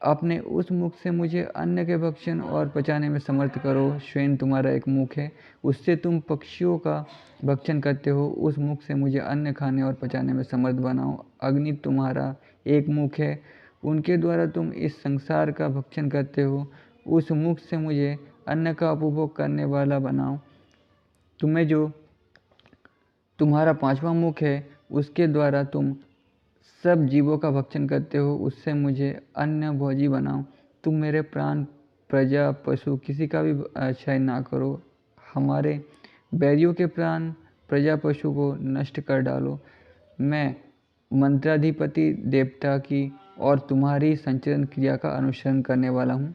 अपने उस मुख से मुझे अन्न के भक्षण और पचाने में समर्थ करो। श्वेन तुम्हारा एक मुख है, उससे तुम पक्षियों का भक्षण करते हो। उस मुख से मुझे अन्न खाने और पचाने में समर्थ बनाओ। अग्नि तुम्हारा एक मुख है, उनके द्वारा तुम इस संसार का भक्षण करते हो। उस मुख से मुझे अन्न का उपभोग करने वाला बनाओ। तुम्हारा 5वां मुख है, उसके द्वारा तुम सब जीवों का भक्षण करते हो। उससे मुझे अन्न भोजी बनाओ। तुम मेरे प्राण, प्रजा, पशु किसी का भी क्षय ना करो। हमारे बैरियों के प्राण, प्रजा, पशु को नष्ट कर डालो। मैं मंत्राधिपति देवता की और तुम्हारी संचरण क्रिया का अनुसरण करने वाला हूँ।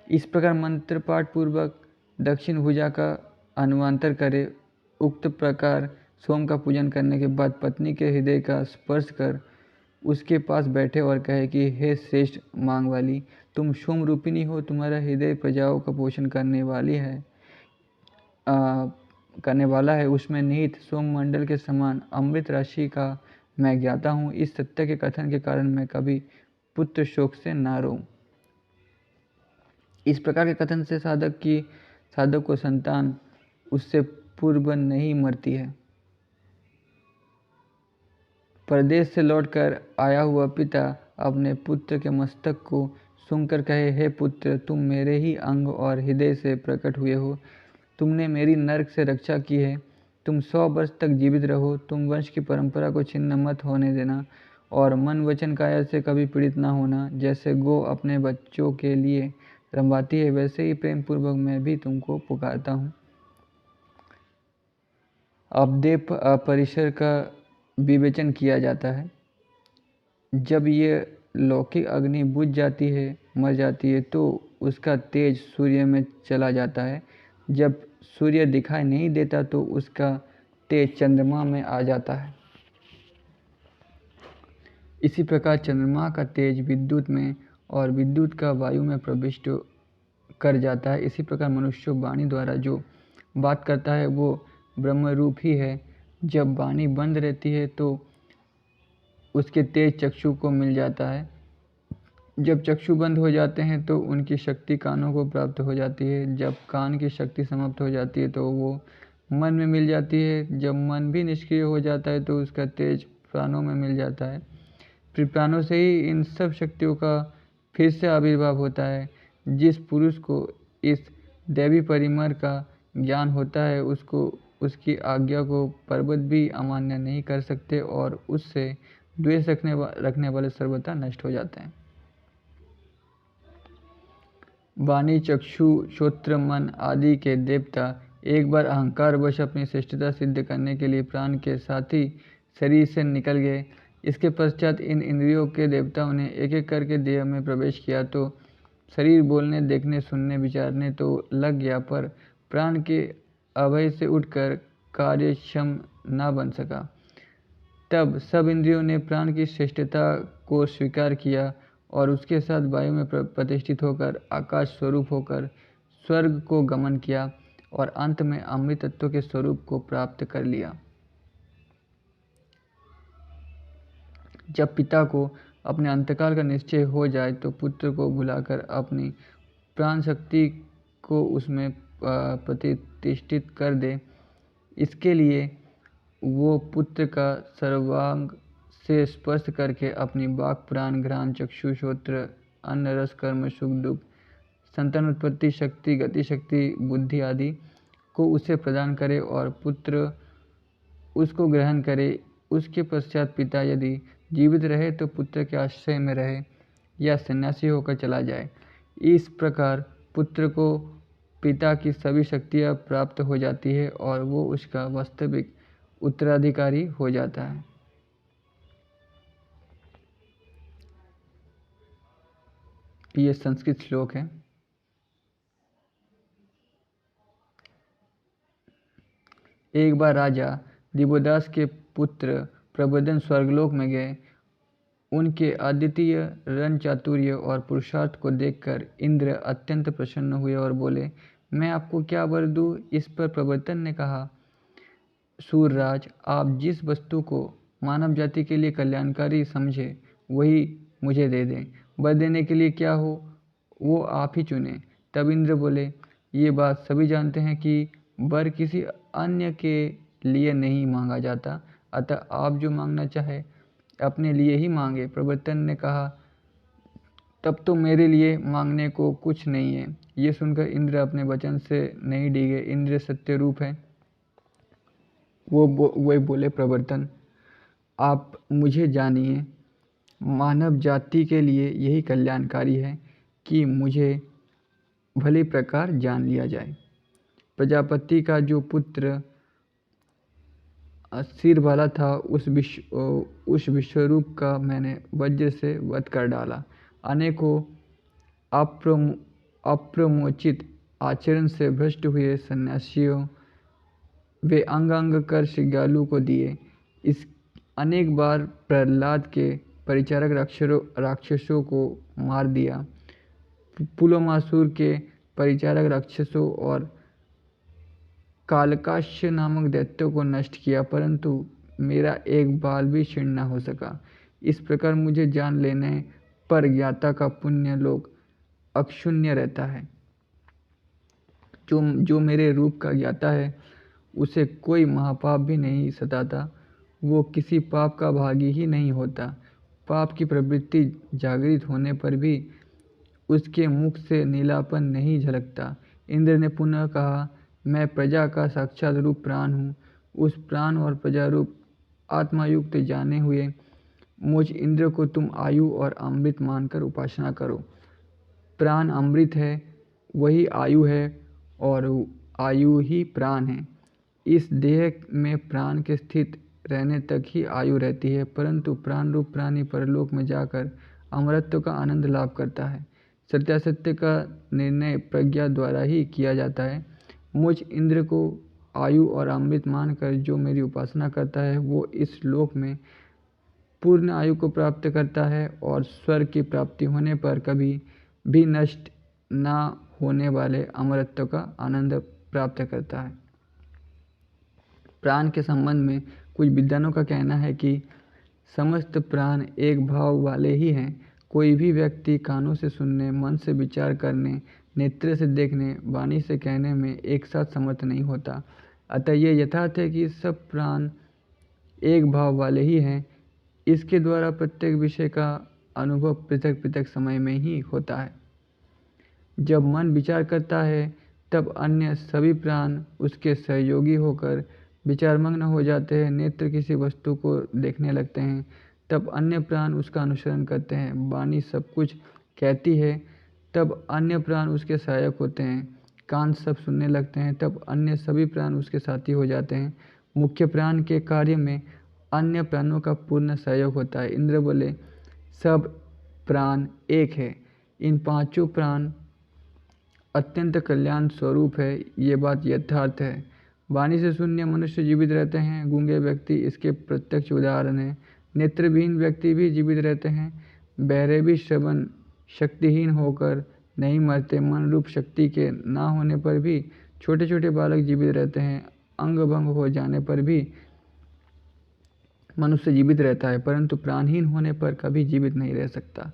इस प्रकार मंत्र पाठ पूर्वक दक्षिण भुजा का अनुवांतर करे। उक्त प्रकार सोम का पूजन करने के बाद पत्नी के हृदय का स्पर्श कर उसके पास बैठे और कहे कि हे श्रेष्ठ मांग वाली, तुम सोम रूपिणी हो। तुम्हारा हृदय प्रजाओं का पोषण करने वाला है। उसमें निहित सोम मंडल के समान अमृत राशि का मैं ज्ञाता हूँ। इस सत्य के कथन के कारण मैं कभी पुत्र शोक से ना रोऊं। इस प्रकार के कथन से साधक को संतान उससे पूर्व नहीं मरती है। परदेश से लौटकर आया हुआ पिता अपने पुत्र के मस्तक को सूंघकर कहे, हे पुत्र, तुम मेरे ही अंग और हृदय से प्रकट हुए हो। तुमने मेरी नरक से रक्षा की है। तुम 100 वर्ष तक जीवित रहो। तुम वंश की परंपरा को छिन्न मत होने देना और मन वचन काया से कभी पीड़ित ना होना। जैसे गौ अपने बच्चों के लिए रंभाती है, वैसे ही प्रेम पूर्वक मैं भी तुमको पुकारता हूँ। अपदेव परिसर का विवेचन किया जाता है। जब ये लौकिक अग्नि बुझ जाती है, मर जाती है, तो उसका तेज सूर्य में चला जाता है। जब सूर्य दिखाई नहीं देता तो उसका तेज चंद्रमा में आ जाता है। इसी प्रकार चंद्रमा का तेज विद्युत में और विद्युत का वायु में प्रविष्ट कर जाता है। इसी प्रकार मनुष्य वाणी द्वारा जो बात करता है वो ब्रह्म रूप ही है। जब वाणी बंद रहती है तो उसके तेज चक्षु को मिल जाता है। जब चक्षु बंद हो जाते हैं तो उनकी शक्ति कानों को प्राप्त हो जाती है। जब कान की शक्ति समाप्त हो जाती है तो वो मन में मिल जाती है। जब मन भी निष्क्रिय हो जाता है तो उसका तेज प्राणों में मिल जाता है। फिर प्राणों से ही इन सब शक्तियों का फिर से आविर्भाव होता है। जिस पुरुष को इस दैवी परिमर का ज्ञान होता है उसको उसकी आज्ञा को पर्वत भी अमान्य नहीं कर सकते और उससे द्वेष रखने वाले सर्वथा नष्ट हो जाते हैं। वाणी, चक्षु, श्रोत्र, मन आदि के देवता एक बार अहंकार वश अपनी श्रेष्ठता सिद्ध करने के लिए प्राण के साथ ही शरीर से निकल गए। इसके पश्चात इन इंद्रियों के देवताओं ने एक एक करके देह में प्रवेश किया तो शरीर बोलने, देखने, सुनने, विचारने तो लग गया, पर प्राण के अभय से उठकर कार्यक्षम न बन सका। तब सब इंद्रियों ने प्राण की श्रेष्ठता को स्वीकार किया और उसके साथ वायु में प्रतिष्ठित होकर आकाश स्वरूप होकर स्वर्ग को गमन किया और अंत में अमृत तत्व के स्वरूप को प्राप्त कर लिया। जब पिता को अपने अंतकाल का निश्चय हो जाए तो पुत्र को बुलाकर अपनी प्राण शक्ति को उसमें प्रतिष्ठित कर दे। इसके लिए वो पुत्र का सर्वांग से स्पर्श करके अपनी वाक, प्राण, घ्राण, चक्षु, श्रोत्र, अन्न, रस, कर्म, सुख दुख, संतान उत्पत्ति शक्ति, गति शक्ति, बुद्धि आदि को उसे प्रदान करे और पुत्र उसको ग्रहण करे। उसके पश्चात पिता यदि जीवित रहे तो पुत्र के आश्रय में रहे या सन्यासी होकर चला जाए। इस प्रकार पुत्र को पिता की सभी शक्तियाँ प्राप्त हो जाती है और वो उसका वास्तविक उत्तराधिकारी हो जाता है। ये संस्कृत श्लोक है। एक बार राजा दिवोदास के पुत्र प्रबोधन स्वर्गलोक में गए। उनके अद्वितीय रण चातुर्य और पुरुषार्थ को देखकर इंद्र अत्यंत प्रसन्न हुए और बोले, मैं आपको क्या वर दूँ? इस पर प्रबोधन ने कहा, सूरराज, आप जिस वस्तु को मानव जाति के लिए कल्याणकारी समझे वही मुझे दे दें। वर देने के लिए क्या हो वो आप ही चुनें। तब इंद्र बोले, ये बात सभी जानते हैं कि वर किसी अन्य के लिए नहीं मांगा जाता, अतः आप जो मांगना चाहे अपने लिए ही मांगे। प्रबोधन ने कहा, तब तो मेरे लिए मांगने को कुछ नहीं है। ये सुनकर इंद्र अपने वचन से नहीं डिगे। इंद्र सत्य रूप है। वो बोले, प्रबोधन, आप मुझे जानिए, मानव जाति के लिए यही कल्याणकारी है कि मुझे भली प्रकार जान लिया जाए। प्रजापति का जो पुत्र सिर वाला था उस विश्वरूप का मैंने वज्र से वध कर डाला। अनेकों अप्रमोचित आचरण से भ्रष्ट हुए सन्यासियों वे अंग अंग कर श्रृगालु को दिए। इस अनेक बार प्रहलाद के परिचारक राक्षसों को मार दिया। पुलोमासुर के परिचारक राक्षसों और कालकाश्य नामक दैत्यों को नष्ट किया, परंतु मेरा एक बाल भी क्षीण न हो सका। इस प्रकार मुझे जान लेने पर ज्ञाता का पुण्य लोक अक्षुण्य रहता है। जो मेरे रूप का ज्ञाता है उसे कोई महापाप भी नहीं सताता, वो किसी पाप का भागी ही नहीं होता। पाप की प्रवृत्ति जागृत होने पर भी उसके मुख से नीलापन नहीं झलकता। इंद्र ने पुनः कहा, मैं प्रजा का साक्षात रूप प्राण हूँ। उस प्राण और प्रजा रूप आत्मायुक्त जाने हुए मुझ इंद्र को तुम आयु और अमृत मानकर उपासना करो। प्राण अमृत है, वही आयु है और आयु ही प्राण है। इस देह में प्राण के स्थित रहने तक ही आयु रहती है, परंतु प्राण रूप प्राणी परलोक में जाकर अमरत्व का आनंद लाभ करता है। सत्यासत्य का निर्णय प्रज्ञा द्वारा ही किया जाता है। मुझ इंद्र को आयु और अमृत मानकर जो मेरी उपासना करता है वो इस लोक में पूर्ण आयु को प्राप्त करता है और स्वर्ग की प्राप्ति होने पर कभी भी नष्ट न होने वाले अमरत्व का आनंद प्राप्त करता है। प्राण के संबंध में कुछ विद्वानों का कहना है कि समस्त प्राण एक भाव वाले ही हैं। कोई भी व्यक्ति कानों से सुनने, मन से विचार करने, नेत्र से देखने, वाणी से कहने में एक साथ समर्थ नहीं होता। अतः ये यथार्थ है कि सब प्राण एक भाव वाले ही हैं। इसके द्वारा प्रत्येक विषय का अनुभव पृथक पृथक समय में ही होता है। जब मन विचार करता है तब अन्य सभी प्राण उसके सहयोगी होकर विचारमग्न हो जाते हैं। नेत्र किसी वस्तु को देखने लगते हैं तब अन्य प्राण उसका अनुसरण करते हैं। वाणी सब कुछ कहती है तब अन्य प्राण उसके सहायक होते हैं। कान सब सुनने लगते हैं तब अन्य सभी प्राण उसके साथी हो जाते हैं। मुख्य प्राण के कार्य में अन्य प्राणों का पूर्ण सहयोग होता है। इंद्र बोले, सब प्राण एक है। इन पांचों प्राण अत्यंत कल्याण स्वरूप है। ये बात यथार्थ है। वाणी से शून्य मनुष्य जीवित रहते हैं। गूंगे व्यक्ति इसके प्रत्यक्ष उदाहरण है। नेत्रविहीन व्यक्ति भी जीवित रहते हैं। बहरे भी श्रवण शक्तिहीन होकर नहीं मरते। मन रूप शक्ति के ना होने पर भी छोटे छोटे बालक जीवित रहते हैं। अंग भंग हो जाने पर भी मनुष्य जीवित रहता है, परंतु प्राणहीन होने पर कभी जीवित नहीं रह सकता।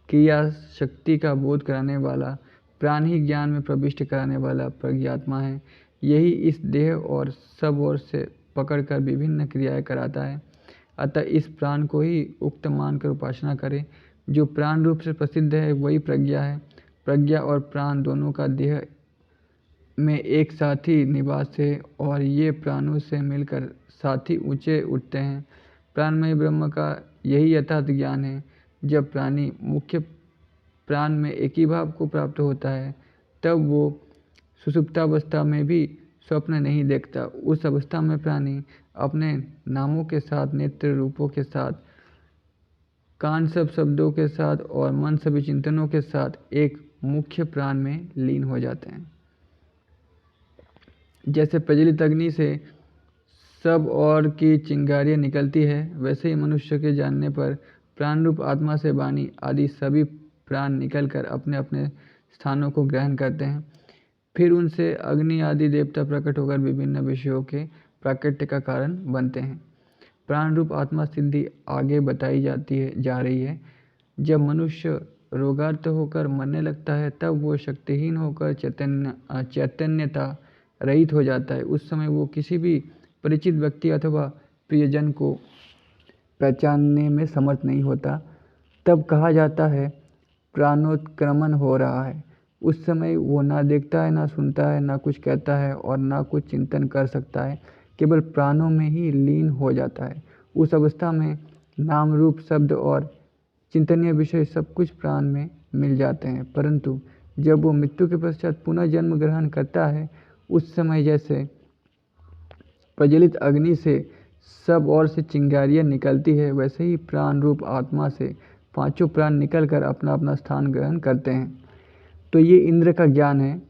क्रिया शक्ति का बोध कराने वाला प्राण ही ज्ञान में प्रविष्ट कराने वाला प्रज्ञात्मा है। यही इस देह और सब ओर से पकड़कर विभिन्न क्रियाएं कराता है। अतः इस प्राण को ही उक्त मानकर उपासना करें। जो प्राण रूप से प्रसिद्ध है वही प्रज्ञा है। प्रज्ञा और प्राण दोनों का देह में एक साथ ही निवास है और ये प्राणों से मिलकर साथ ही ऊंचे उठते हैं। प्राणमय ब्रह्म का यही यथार्थ ज्ञान है। जब प्राणी मुख्य प्राण में एक ही भाव को प्राप्त होता है तब वो सुषुप्तावस्था में भी स्वप्न नहीं देखता। उस अवस्था में प्राणी अपने नामों के साथ, नेत्र रूपों के साथ, कान सब शब्दों के साथ और मन सभी चिंतनों के साथ एक मुख्य प्राण में लीन हो जाते हैं। जैसे प्रज्वलित अग्नि से सब और की चिंगारियाँ निकलती है, वैसे ही मनुष्य के जानने पर प्राण रूप आत्मा से वाणी आदि सभी प्राण निकलकर अपने अपने स्थानों को ग्रहण करते हैं। फिर उनसे अग्नि आदि देवता प्रकट होकर विभिन्न विषयों के प्राकट्य का कारण बनते हैं। प्राण रूप आत्मा सिद्धि आगे बताई जा रही है। जब मनुष्य रोगार्थ होकर मरने लगता है तब वो शक्तिहीन होकर चैतन्यता रहित हो जाता है। उस समय वो किसी भी परिचित व्यक्ति अथवा प्रियजन को पहचानने में समर्थ नहीं होता। तब कहा जाता है प्राणोत्क्रमण हो रहा है। उस समय वो ना देखता है, ना सुनता है, ना कुछ कहता है और ना कुछ चिंतन कर सकता है, केवल प्राणों में ही लीन हो जाता है। उस अवस्था में नाम रूप शब्द और चिंतनीय विषय सब कुछ प्राण में मिल जाते हैं। परंतु जब वो मृत्यु के पश्चात पुनः जन्म ग्रहण करता है उस समय जैसे प्रज्वलित अग्नि से सब ओर से चिंगारियाँ निकलती है, वैसे ही प्राण रूप आत्मा से पांचों प्राण निकलकर अपना अपना स्थान ग्रहण करते हैं। तो ये इंद्र का ज्ञान है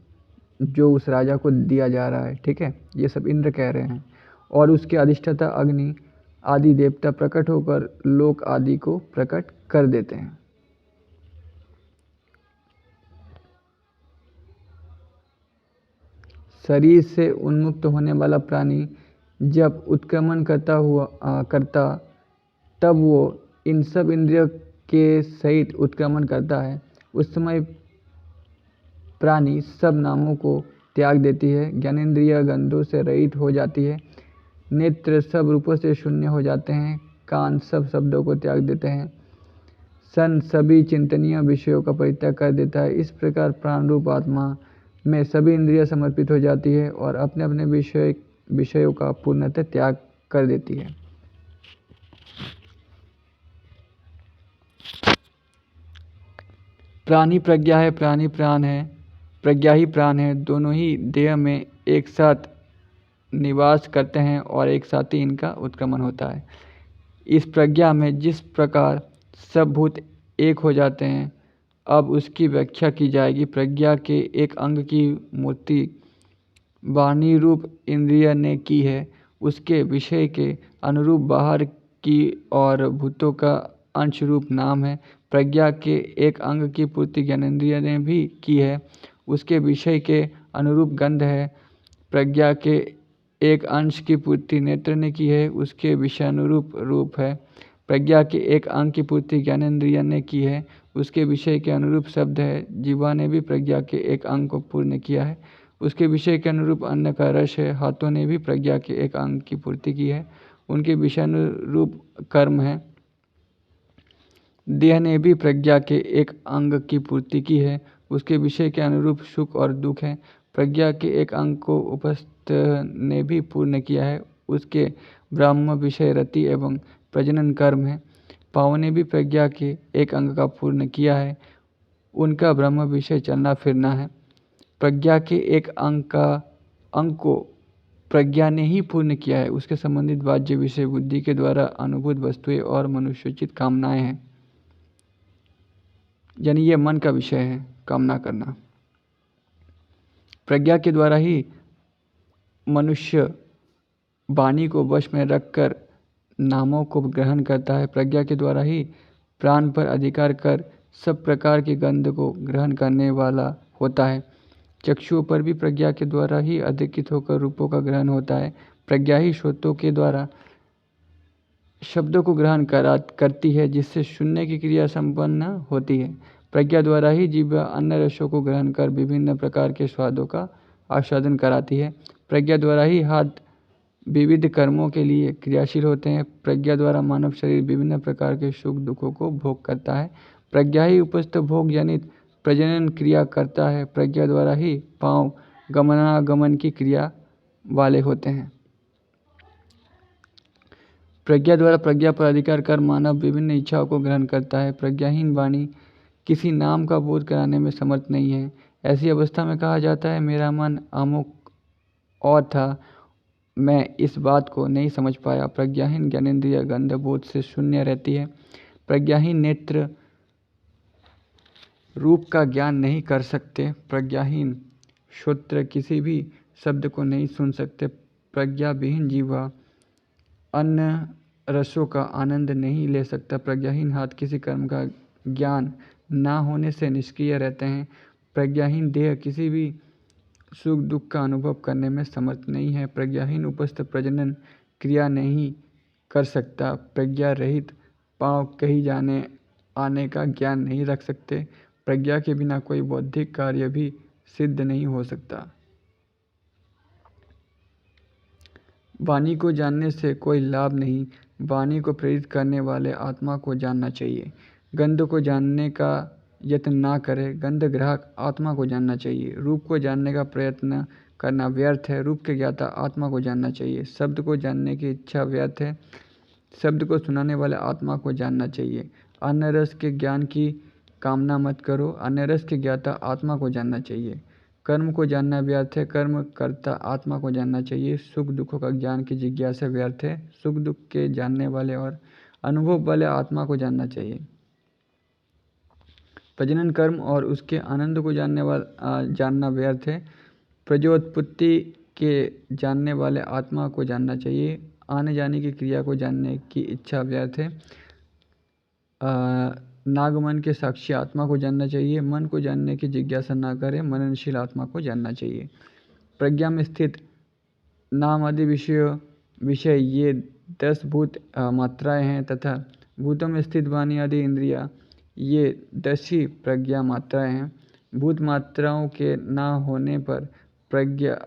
जो उस राजा को दिया जा रहा है। ठीक है, ये सब इंद्र कह रहे हैं। और उसके अधिष्ठाता अग्नि आदि देवता प्रकट होकर लोक आदि को प्रकट कर देते हैं। शरीर से उन्मुक्त होने वाला प्राणी जब उत्क्रमण करता तब वो इन सब इंद्रियों के सहित उत्क्रमण करता है। उस समय प्राणी सब नामों को त्याग देती है। ज्ञानेंद्रिय गंधों से रहित हो जाती है। नेत्र सब रूपों से शून्य हो जाते हैं। कान सब शब्दों को त्याग देते हैं। सन सभी चिंतनीय विषयों का परित्याग कर देता है। इस प्रकार प्राण रूप आत्मा में सभी इंद्रियां समर्पित हो जाती है और अपने अपने विषयों का पूर्णतः त्याग कर देती है। प्राणी प्रज्ञा है, प्राणी प्राण है, प्रज्ञा ही प्राण है। दोनों ही देह में एक साथ निवास करते हैं और एक साथ ही इनका उत्क्रमण होता है। इस प्रज्ञा में जिस प्रकार सब भूत एक हो जाते हैं, अब उसकी व्याख्या की जाएगी। प्रज्ञा के एक अंग की मूर्ति वाणी रूप इंद्रिय ने की है। उसके विषय के अनुरूप बाहर की और भूतों का अंश रूप नाम है। प्रज्ञा के एक अंग की पूर्ति ज्ञानेंद्रिय ने भी की है। उसके विषय के अनुरूप गंध है। प्रज्ञा के एक अंश की पूर्ति नेत्र ने की है। उसके विषयानुरूप रूप है। प्रज्ञा के एक अंग की पूर्ति ज्ञानेंद्रिय ने की है। उसके विषय के अनुरूप शब्द है। जीवा ने भी प्रज्ञा के एक अंग को पूर्ण किया है, उसके विषय के अनुरूप अन्न का रस है। हाथों ने भी प्रज्ञा के एक अंग की पूर्ति की है, उनके विषयानुरूप कर्म है। देह ने भी प्रज्ञा के एक अंग की पूर्ति की है, उसके विषय के अनुरूप सुख और दुख है। प्रज्ञा के एक अंग को उपस्थ ने भी पूर्ण किया है, उसके ब्रह्म विषय रति एवं प्रजनन कर्म है। पाँव ने भी प्रज्ञा के एक अंग का पूर्ण किया है, उनका ब्रह्म विषय चलना फिरना है। प्रज्ञा के एक अंग को प्रज्ञा ने ही पूर्ण किया है, उसके संबंधित वाज्य विषय बुद्धि के द्वारा अनुभूत वस्तुएं और मनुष्योचित कामनाएं हैं। यानी ये मन का विषय है, कामना करना। प्रज्ञा के द्वारा ही मनुष्य वाणी को वश में रखकर नामों को ग्रहण करता है। प्रज्ञा के द्वारा ही प्राण पर अधिकार कर सब प्रकार की गंध को ग्रहण करने वाला होता है। चक्षुओं पर भी प्रज्ञा के द्वारा ही अधिकृत होकर रूपों का ग्रहण होता है। प्रज्ञा ही श्रोतों के द्वारा शब्दों को ग्रहण करती है, जिससे सुनने की क्रिया संपन्न होती है। प्रज्ञा द्वारा ही जिह्वा अन्य रसों को ग्रहण कर विभिन्न प्रकार के स्वादों का आस्वादन कराती है। प्रज्ञा द्वारा ही हाथ विविध कर्मों के लिए क्रियाशील होते हैं। प्रज्ञा द्वारा मानव शरीर विभिन्न प्रकार के सुख दुखों को भोग करता है। प्रज्ञा ही उपस्थ भोग जनित प्रजनन क्रिया करता है। प्रज्ञा द्वारा ही पांव गमनागमन की क्रिया वाले होते हैं। प्रज्ञा द्वारा प्रज्ञा पर अधिकार कर मानव विभिन्न इच्छाओं को ग्रहण करता है। प्रज्ञाहीन वाणी किसी नाम का बोध कराने में समर्थ नहीं है। ऐसी अवस्था में कहा जाता है, मेरा मन अमुक और था, मैं इस बात को नहीं समझ पाया। प्रज्ञाहीन ज्ञानेंद्रिय गंध बोध से शून्य रहती है। प्रज्ञाहीन नेत्र रूप का ज्ञान नहीं कर सकते। प्रज्ञाहीन श्रोत्र किसी भी शब्द को नहीं सुन सकते। प्रज्ञा विहीन जीवा अन्य रसों का आनंद नहीं ले सकता। प्रज्ञाहीन हाथ किसी कर्म का ज्ञान ना होने से निष्क्रिय रहते हैं। प्रज्ञाहीन देह किसी भी सुख दुख का अनुभव करने में समर्थ नहीं है। प्रज्ञाहीन उपस्थ प्रजनन क्रिया नहीं कर सकता। प्रज्ञा रहित पांव कहीं जाने आने का ज्ञान नहीं रख सकते। प्रज्ञा के बिना कोई बौद्धिक कार्य भी सिद्ध नहीं हो सकता। वाणी को जानने से कोई लाभ नहीं, वाणी को प्रेरित करने वाले आत्मा को जानना चाहिए। गंध को जानने का यत्न ना करे, गंध ग्राहक आत्मा को जानना चाहिए। रूप को जानने का प्रयत्न करना व्यर्थ है, रूप के ज्ञाता आत्मा को जानना चाहिए। शब्द को जानने की इच्छा व्यर्थ है, शब्द को सुनाने वाले आत्मा को जानना चाहिए। अन्य रस के ज्ञान की कामना मत करो, अन्य रस के ज्ञाता आत्मा को जानना चाहिए। कर्म को जानना व्यर्थ है, कर्म करता आत्मा को जानना चाहिए। सुख दुखों का ज्ञान की जिज्ञासा व्यर्थ है, सुख दुख के जानने वाले और अनुभव वाले आत्मा को जानना चाहिए। प्रजनन कर्म और उसके आनंद को जानना व्यर्थ है, प्रजोत्पत्ति के जानने वाले आत्मा को जानना चाहिए। आने जाने की क्रिया को जानने की इच्छा व्यर्थ है, नागमन के साक्षी आत्मा को जानना चाहिए। मन को जानने की जिज्ञासा ना करें, मननशील आत्मा को जानना चाहिए। प्रज्ञा में स्थित नाम आदि विषय ये 10 भूत मात्राएं हैं तथा भूतों में स्थित वाणी आदि इंद्रिया ये 10 ही प्रज्ञा मात्राएं हैं। भूत मात्राओं के ना होने पर प्रज्ञा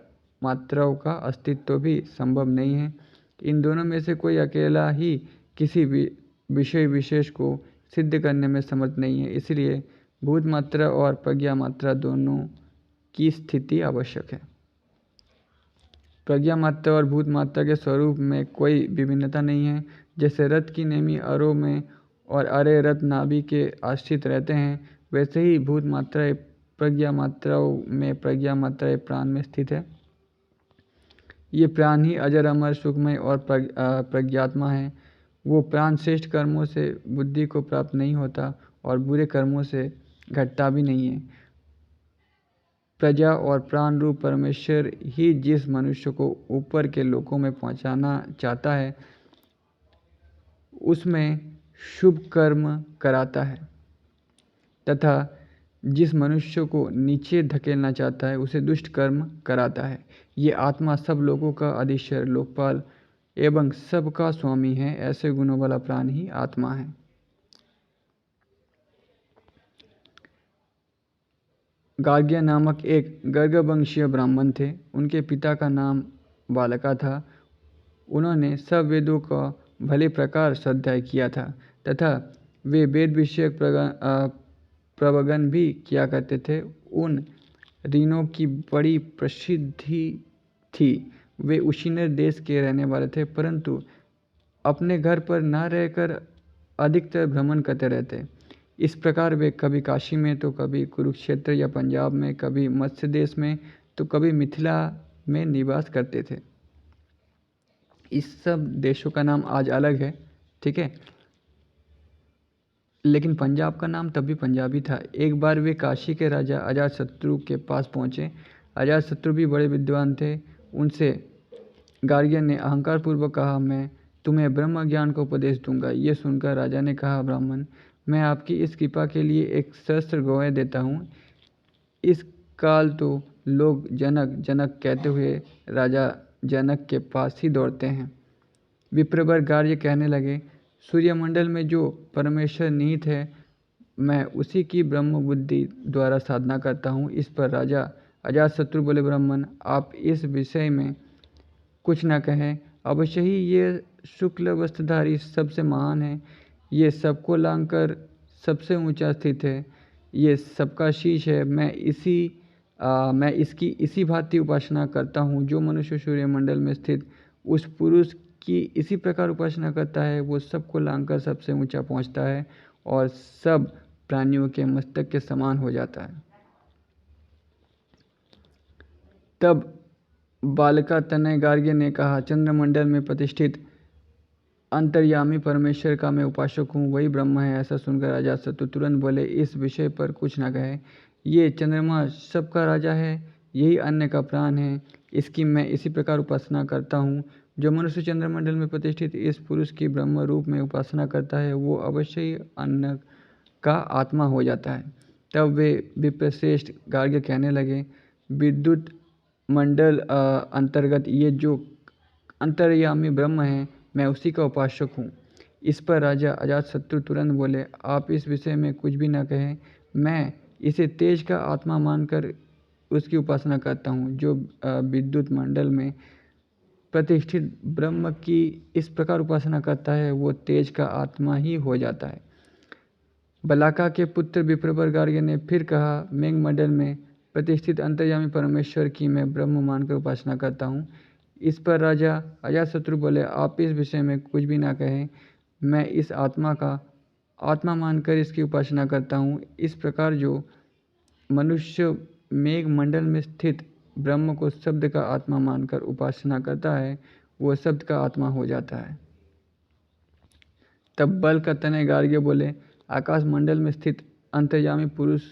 मात्राओं का अस्तित्व भी संभव नहीं है। इन दोनों में से कोई अकेला ही किसी विषय विशेष को सिद्ध करने में समर्थ नहीं है। इसलिए भूत मात्रा और प्रज्ञा मात्रा दोनों की स्थिति आवश्यक है। प्रज्ञा मात्रा और भूत मात्रा के स्वरूप में कोई विभिन्नता नहीं है। जैसे रथ की नेमी अरों में और अरे रथ नाभि के आश्रित रहते हैं, वैसे ही भूत मात्राएं प्रज्ञा मात्राओं में प्रज्ञा मात्राएं प्राण में स्थित है। ये प्राण ही अजर अमर सुखमय और प्रज्ञात्मा है। वो प्राण श्रेष्ठ कर्मों से बुद्धि को प्राप्त नहीं होता और बुरे कर्मों से घटता भी नहीं है। प्रजा और प्राण रूप परमेश्वर ही जिस मनुष्य को ऊपर के लोकों में पहुंचाना चाहता है, उसमें शुभ कर्म कराता है तथा जिस मनुष्य को नीचे धकेलना चाहता है, उसे दुष्ट कर्म कराता है। ये आत्मा सब लोगों का अधीश्वर, लोकपाल एवं सबका स्वामी है। ऐसे गुणों वाला प्राण ही आत्मा है। गार्ग्य नामक एक गर्गवंशीय ब्राह्मण थे। उनके पिता का नाम बालका था। उन्होंने सब वेदों का भली प्रकार स्वाध्याय किया था तथा वे वेद विषयक प्रवचन भी किया करते थे। उन ऋणों की बड़ी प्रसिद्धि थी। वे उशीनर देश के रहने वाले थे, परंतु अपने घर पर न रहकर अधिकतर भ्रमण करते रहते। इस प्रकार वे कभी काशी में, तो कभी कुरुक्षेत्र या पंजाब में, कभी मत्स्य देश में, तो कभी मिथिला में निवास करते थे। इस सब देशों का नाम आज अलग है, ठीक है, लेकिन पंजाब का नाम तब भी पंजाबी था। एक बार वे काशी के राजा अजातशत्रु के पास पहुँचे। अजातशत्रु भी बड़े विद्वान थे। उनसे गार्ग्य ने अहंकार पूर्वक कहा, मैं तुम्हें ब्रह्म ज्ञान का उपदेश दूंगा। ये सुनकर राजा ने कहा, ब्राह्मण, मैं आपकी इस कृपा के लिए एक सहस्त्र गौएं देता हूँ। इस काल तो लोग जनक जनक कहते हुए राजा जनक के पास ही दौड़ते हैं। विप्रवर गार्ग्य कहने लगे, सूर्यमंडल में जो परमेश्वर निहित है, मैं उसी की ब्रह्म बुद्धि द्वारा साधना करता हूँ। इस पर राजा अजातशत्रु बोले, ब्राह्मण, आप इस विषय में कुछ न कहें। अवश्य ही ये शुक्ल वस्त्रधारी सबसे महान है। ये सबको लांघकर सबसे ऊंचा स्थित है। ये सबका शीश है। मैं इसकी इसी भांति उपासना करता हूँ। जो मनुष्य सूर्यमंडल में स्थित उस पुरुष की इसी प्रकार उपासना करता है, वो सबको लांघकर सबसे ऊंचा पहुँचता है और सब प्राणियों के मस्तक के समान हो जाता है। तब बालका तनय गार्ग्य ने कहा, चंद्रमंडल में प्रतिष्ठित अंतर्यामी परमेश्वर का मैं उपासक हूँ, वही ब्रह्म है। ऐसा सुनकर अजातशत्रु तुरंत बोले, इस विषय पर कुछ न कहे। ये चंद्रमा सबका राजा है, यही अन्न का प्राण है। इसकी मैं इसी प्रकार उपासना करता हूँ। जो मनुष्य चंद्रमंडल में प्रतिष्ठित इस पुरुष की ब्रह्म रूप में उपासना करता है, वो अवश्य ही अन्न का आत्मा हो जाता है। तब वे विप्रश्रेष्ठ गार्ग्य कहने लगे, विद्युत मंडल अंतर्गत ये जो अंतर्यामी ब्रह्म है, मैं उसी का उपासक हूँ। इस पर राजा अजातशत्रु तुरंत बोले, आप इस विषय में कुछ भी न कहें। मैं इसे तेज का आत्मा मानकर उसकी उपासना करता हूँ। जो विद्युत मंडल में प्रतिष्ठित ब्रह्म की इस प्रकार उपासना करता है, वो तेज का आत्मा ही हो जाता है। बलाका के पुत्र विप्रवर गार्ग्य ने फिर कहा, मेघमंडल में प्रतिष्ठित अंतर्यामी परमेश्वर की मैं ब्रह्म मानकर उपासना करता हूँ। इस पर राजा अजातशत्रु बोले, आप इस विषय में कुछ भी ना कहें। मैं इस आत्मा का आत्मा मानकर इसकी उपासना करता हूँ। इस प्रकार जो मनुष्य मेघमंडल में स्थित ब्रह्म को शब्द का आत्मा मानकर उपासना करता है, वो शब्द का आत्मा हो जाता है। तब बल का तनय गार्ग्य बोले, आकाश मंडल में स्थित अंतर्यामी पुरुष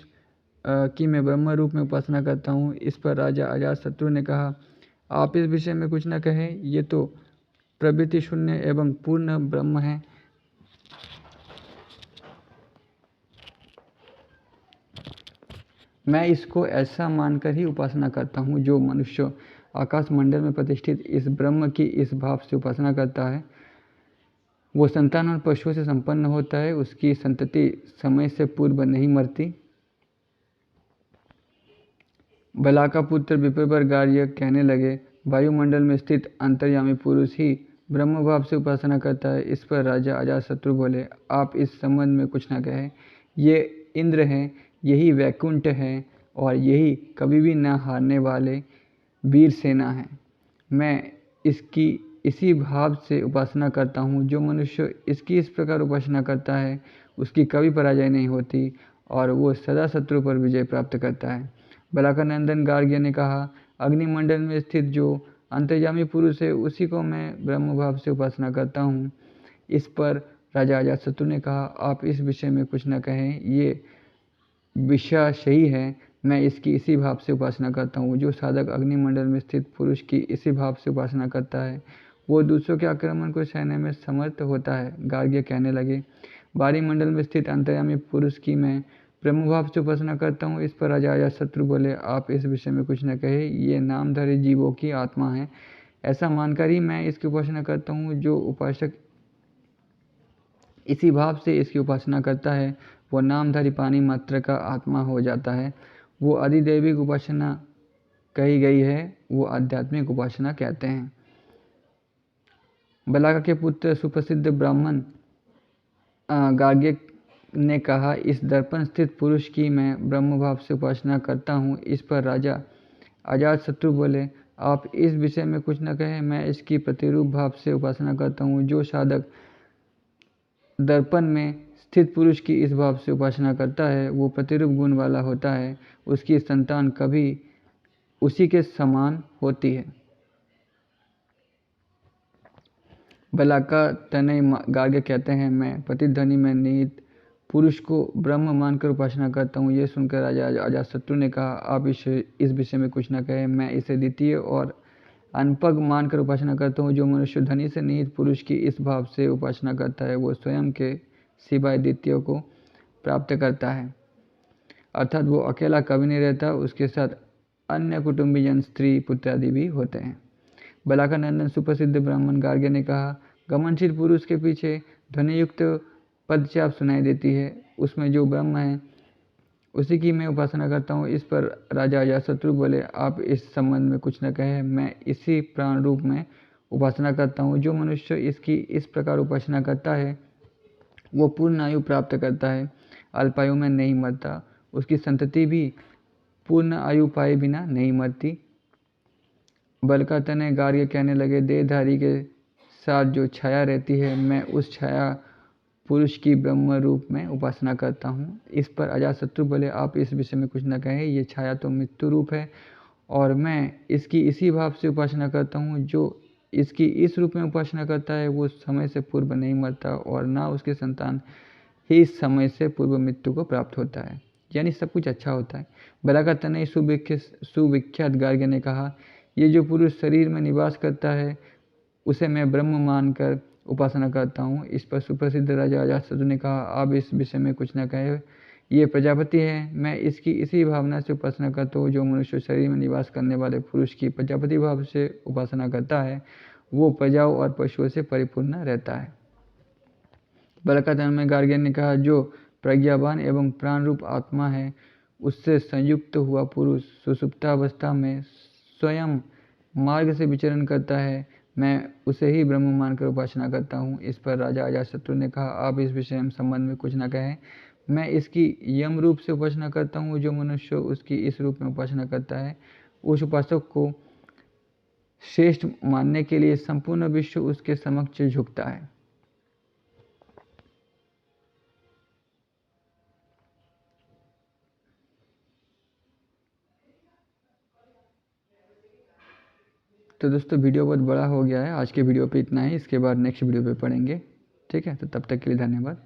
की मैं ब्रह्म रूप में उपासना करता हूँ। इस पर राजा अजातशत्रु ने कहा, आप इस विषय में कुछ न कहें। ये तो प्रवृत्ति शून्य एवं पूर्ण ब्रह्म है। मैं इसको ऐसा मानकर ही उपासना करता हूँ। जो मनुष्य आकाश मंडल में प्रतिष्ठित इस ब्रह्म की इस भाव से उपासना करता है, वो संतान और पशुओं से संपन्न होता है। उसकी संतति समय से पूर्व नहीं मरती। बलाका पुत्र विप्रवर गार्ग्य कहने लगे, वायुमंडल में स्थित अंतर्यामी पुरुष ही ब्रह्म भाव से उपासना करता है। इस पर राजा अजातशत्रु बोले, आप इस संबंध में कुछ न कहें। ये इंद्र हैं, यही वैकुंठ है और यही कभी भी न हारने वाले वीर सेना है। मैं इसकी इसी भाव से उपासना करता हूँ। जो मनुष्य इसकी इस प्रकार उपासना करता है, उसकी कभी पराजय नहीं होती और वो सदा शत्रु पर विजय प्राप्त करता है। बलाकानंदन गार्ग्य ने कहा, अग्निमंडल में स्थित जो अंतर्यामी पुरुष है, उसी को मैं ब्रह्म भाव से उपासना करता हूँ। इस पर राजा अजातशत्रु ने कहा, आप इस विषय में कुछ न कहें। ये विषय सही है, मैं इसकी इसी भाव से उपासना करता हूँ। जो साधक अग्निमंडल में स्थित पुरुष की इसी भाव से उपासना करता है, वो दूसरों के आक्रमण को सहने में समर्थ होता है। गार्ग्य कहने लगे, वायुमंडल में स्थित अंतर्यामी पुरुष की मैं ब्रह्म भाव से उपासना करता हूँ। इस पर राजा अजातशत्रु बोले, आप इस विषय में कुछ न कहे। ये नामधारी जीवों की आत्मा है, ऐसा मानकर ही मैं इसकी उपासना करता हूँ। जो उपासक इसी भाव से इसकी उपासना करता है, वो नामधारी पानी मात्र का आत्मा हो जाता है। वो अधिदैविक उपासना कही गई है, वो आध्यात्मिक उपासना कहते हैं। बलाका के पुत्र सुप्रसिद्ध ब्राह्मण गार्ग्य ने कहा, इस दर्पण स्थित पुरुष की मैं ब्रह्म भाव से उपासना करता हूँ। इस पर राजा अजातशत्रु बोले, आप इस विषय में कुछ न कहें, मैं इसकी प्रतिरूप भाव से उपासना करता हूँ। जो साधक दर्पण में स्थित पुरुष की इस भाव से उपासना करता है, वो प्रतिरूप गुण वाला होता है, उसकी संतान कभी उसी के समान होती है। बलाका तनय गार्ग्य कहते हैं, मैं प्रतिध्वनि में निहित पुरुष को ब्रह्म मानकर उपासना करता हूँ। ये सुनकर राजा अजातशत्रु ने कहा, आप इस विषय में कुछ न कहें, मैं इसे द्वितीय और अनपग मानकर उपासना करता हूँ। जो मनुष्य ध्वनि से निहित पुरुष की इस भाव से उपासना करता है, वो स्वयं के सिवाय द्वितीय को प्राप्त करता है, अर्थात वो अकेला कभी नहीं रहता, उसके साथ अन्य कुटुंबीजन, स्त्री, पुत्र आदि भी होते हैं। बलाका नंदन सुप्रसिद्ध ब्राह्मण गार्ग्य ने कहा, गमनशील पुरुष के पीछे ध्वनियुक्त पदचाप सुनाई देती है, उसमें जो ब्रह्म है उसी की मैं उपासना करता हूँ। इस पर राजा अजातशत्रु बोले, आप इस संबंध में कुछ न कहें, मैं इसी प्राण रूप में उपासना करता हूँ। जो मनुष्य इसकी इस प्रकार उपासना करता है, वो पूर्ण आयु प्राप्त करता है, अल्पायु में नहीं मरता, उसकी संतति भी पूर्ण आयु पाए बिना नहीं मरती। बलका तनय गार्ग्य कहने लगे, देहधारी के साथ जो छाया रहती है, मैं उस छाया पुरुष की ब्रह्म रूप में उपासना करता हूँ। इस पर अजातशत्रु बोले, आप इस विषय में कुछ न कहें, ये छाया तो मृत्यु रूप है और मैं इसकी इसी भाव से उपासना करता हूँ। जो इसकी इस रूप में उपासना करता है, वो समय से पूर्व नहीं मरता और ना उसके संतान ही समय से पूर्व मृत्यु को प्राप्त होता है, यानी सब कुछ अच्छा होता है। बलाका तनय सुविख्यात गार्ग्य ने कहा, ये जो पुरुष शरीर में निवास करता है, उसे मैं ब्रह्म मानकर उपासना करता हूँ। इस पर सुप्रसिद्ध राजा अजातशत्रु ने कहा, आप इस विषय में कुछ न कहें, ये प्रजापति है, मैं इसकी इसी भावना से उपासना करता हूँ। जो मनुष्य शरीर में निवास करने वाले पुरुष की प्रजापति भाव से उपासना करता है, वो प्रजाओं और पशुओं से परिपूर्ण रहता है। बलाका तनय गार्ग्य ने कहा, जो प्रज्ञावान एवं प्राण रूप आत्मा है, उससे संयुक्त हुआ पुरुष सुषुप्तावस्था में स्वयं मार्ग से विचरण करता है, मैं उसे ही ब्रह्म मानकर उपासना करता हूँ। इस पर राजा अजातशत्रु ने कहा, आप इस विषय में संबंध में कुछ न कहें, मैं इसकी यम रूप से उपासना करता हूँ। जो मनुष्य उसकी इस रूप में उपासना करता है, उस उपासक को श्रेष्ठ मानने के लिए संपूर्ण विश्व उसके समक्ष झुकता है। तो दोस्तों वीडियो बहुत बड़ा हो गया है, आज के वीडियो पे इतना ही, इसके बाद नेक्स्ट वीडियो पे पढ़ेंगे। ठीक है, तो तब तक के लिए धन्यवाद।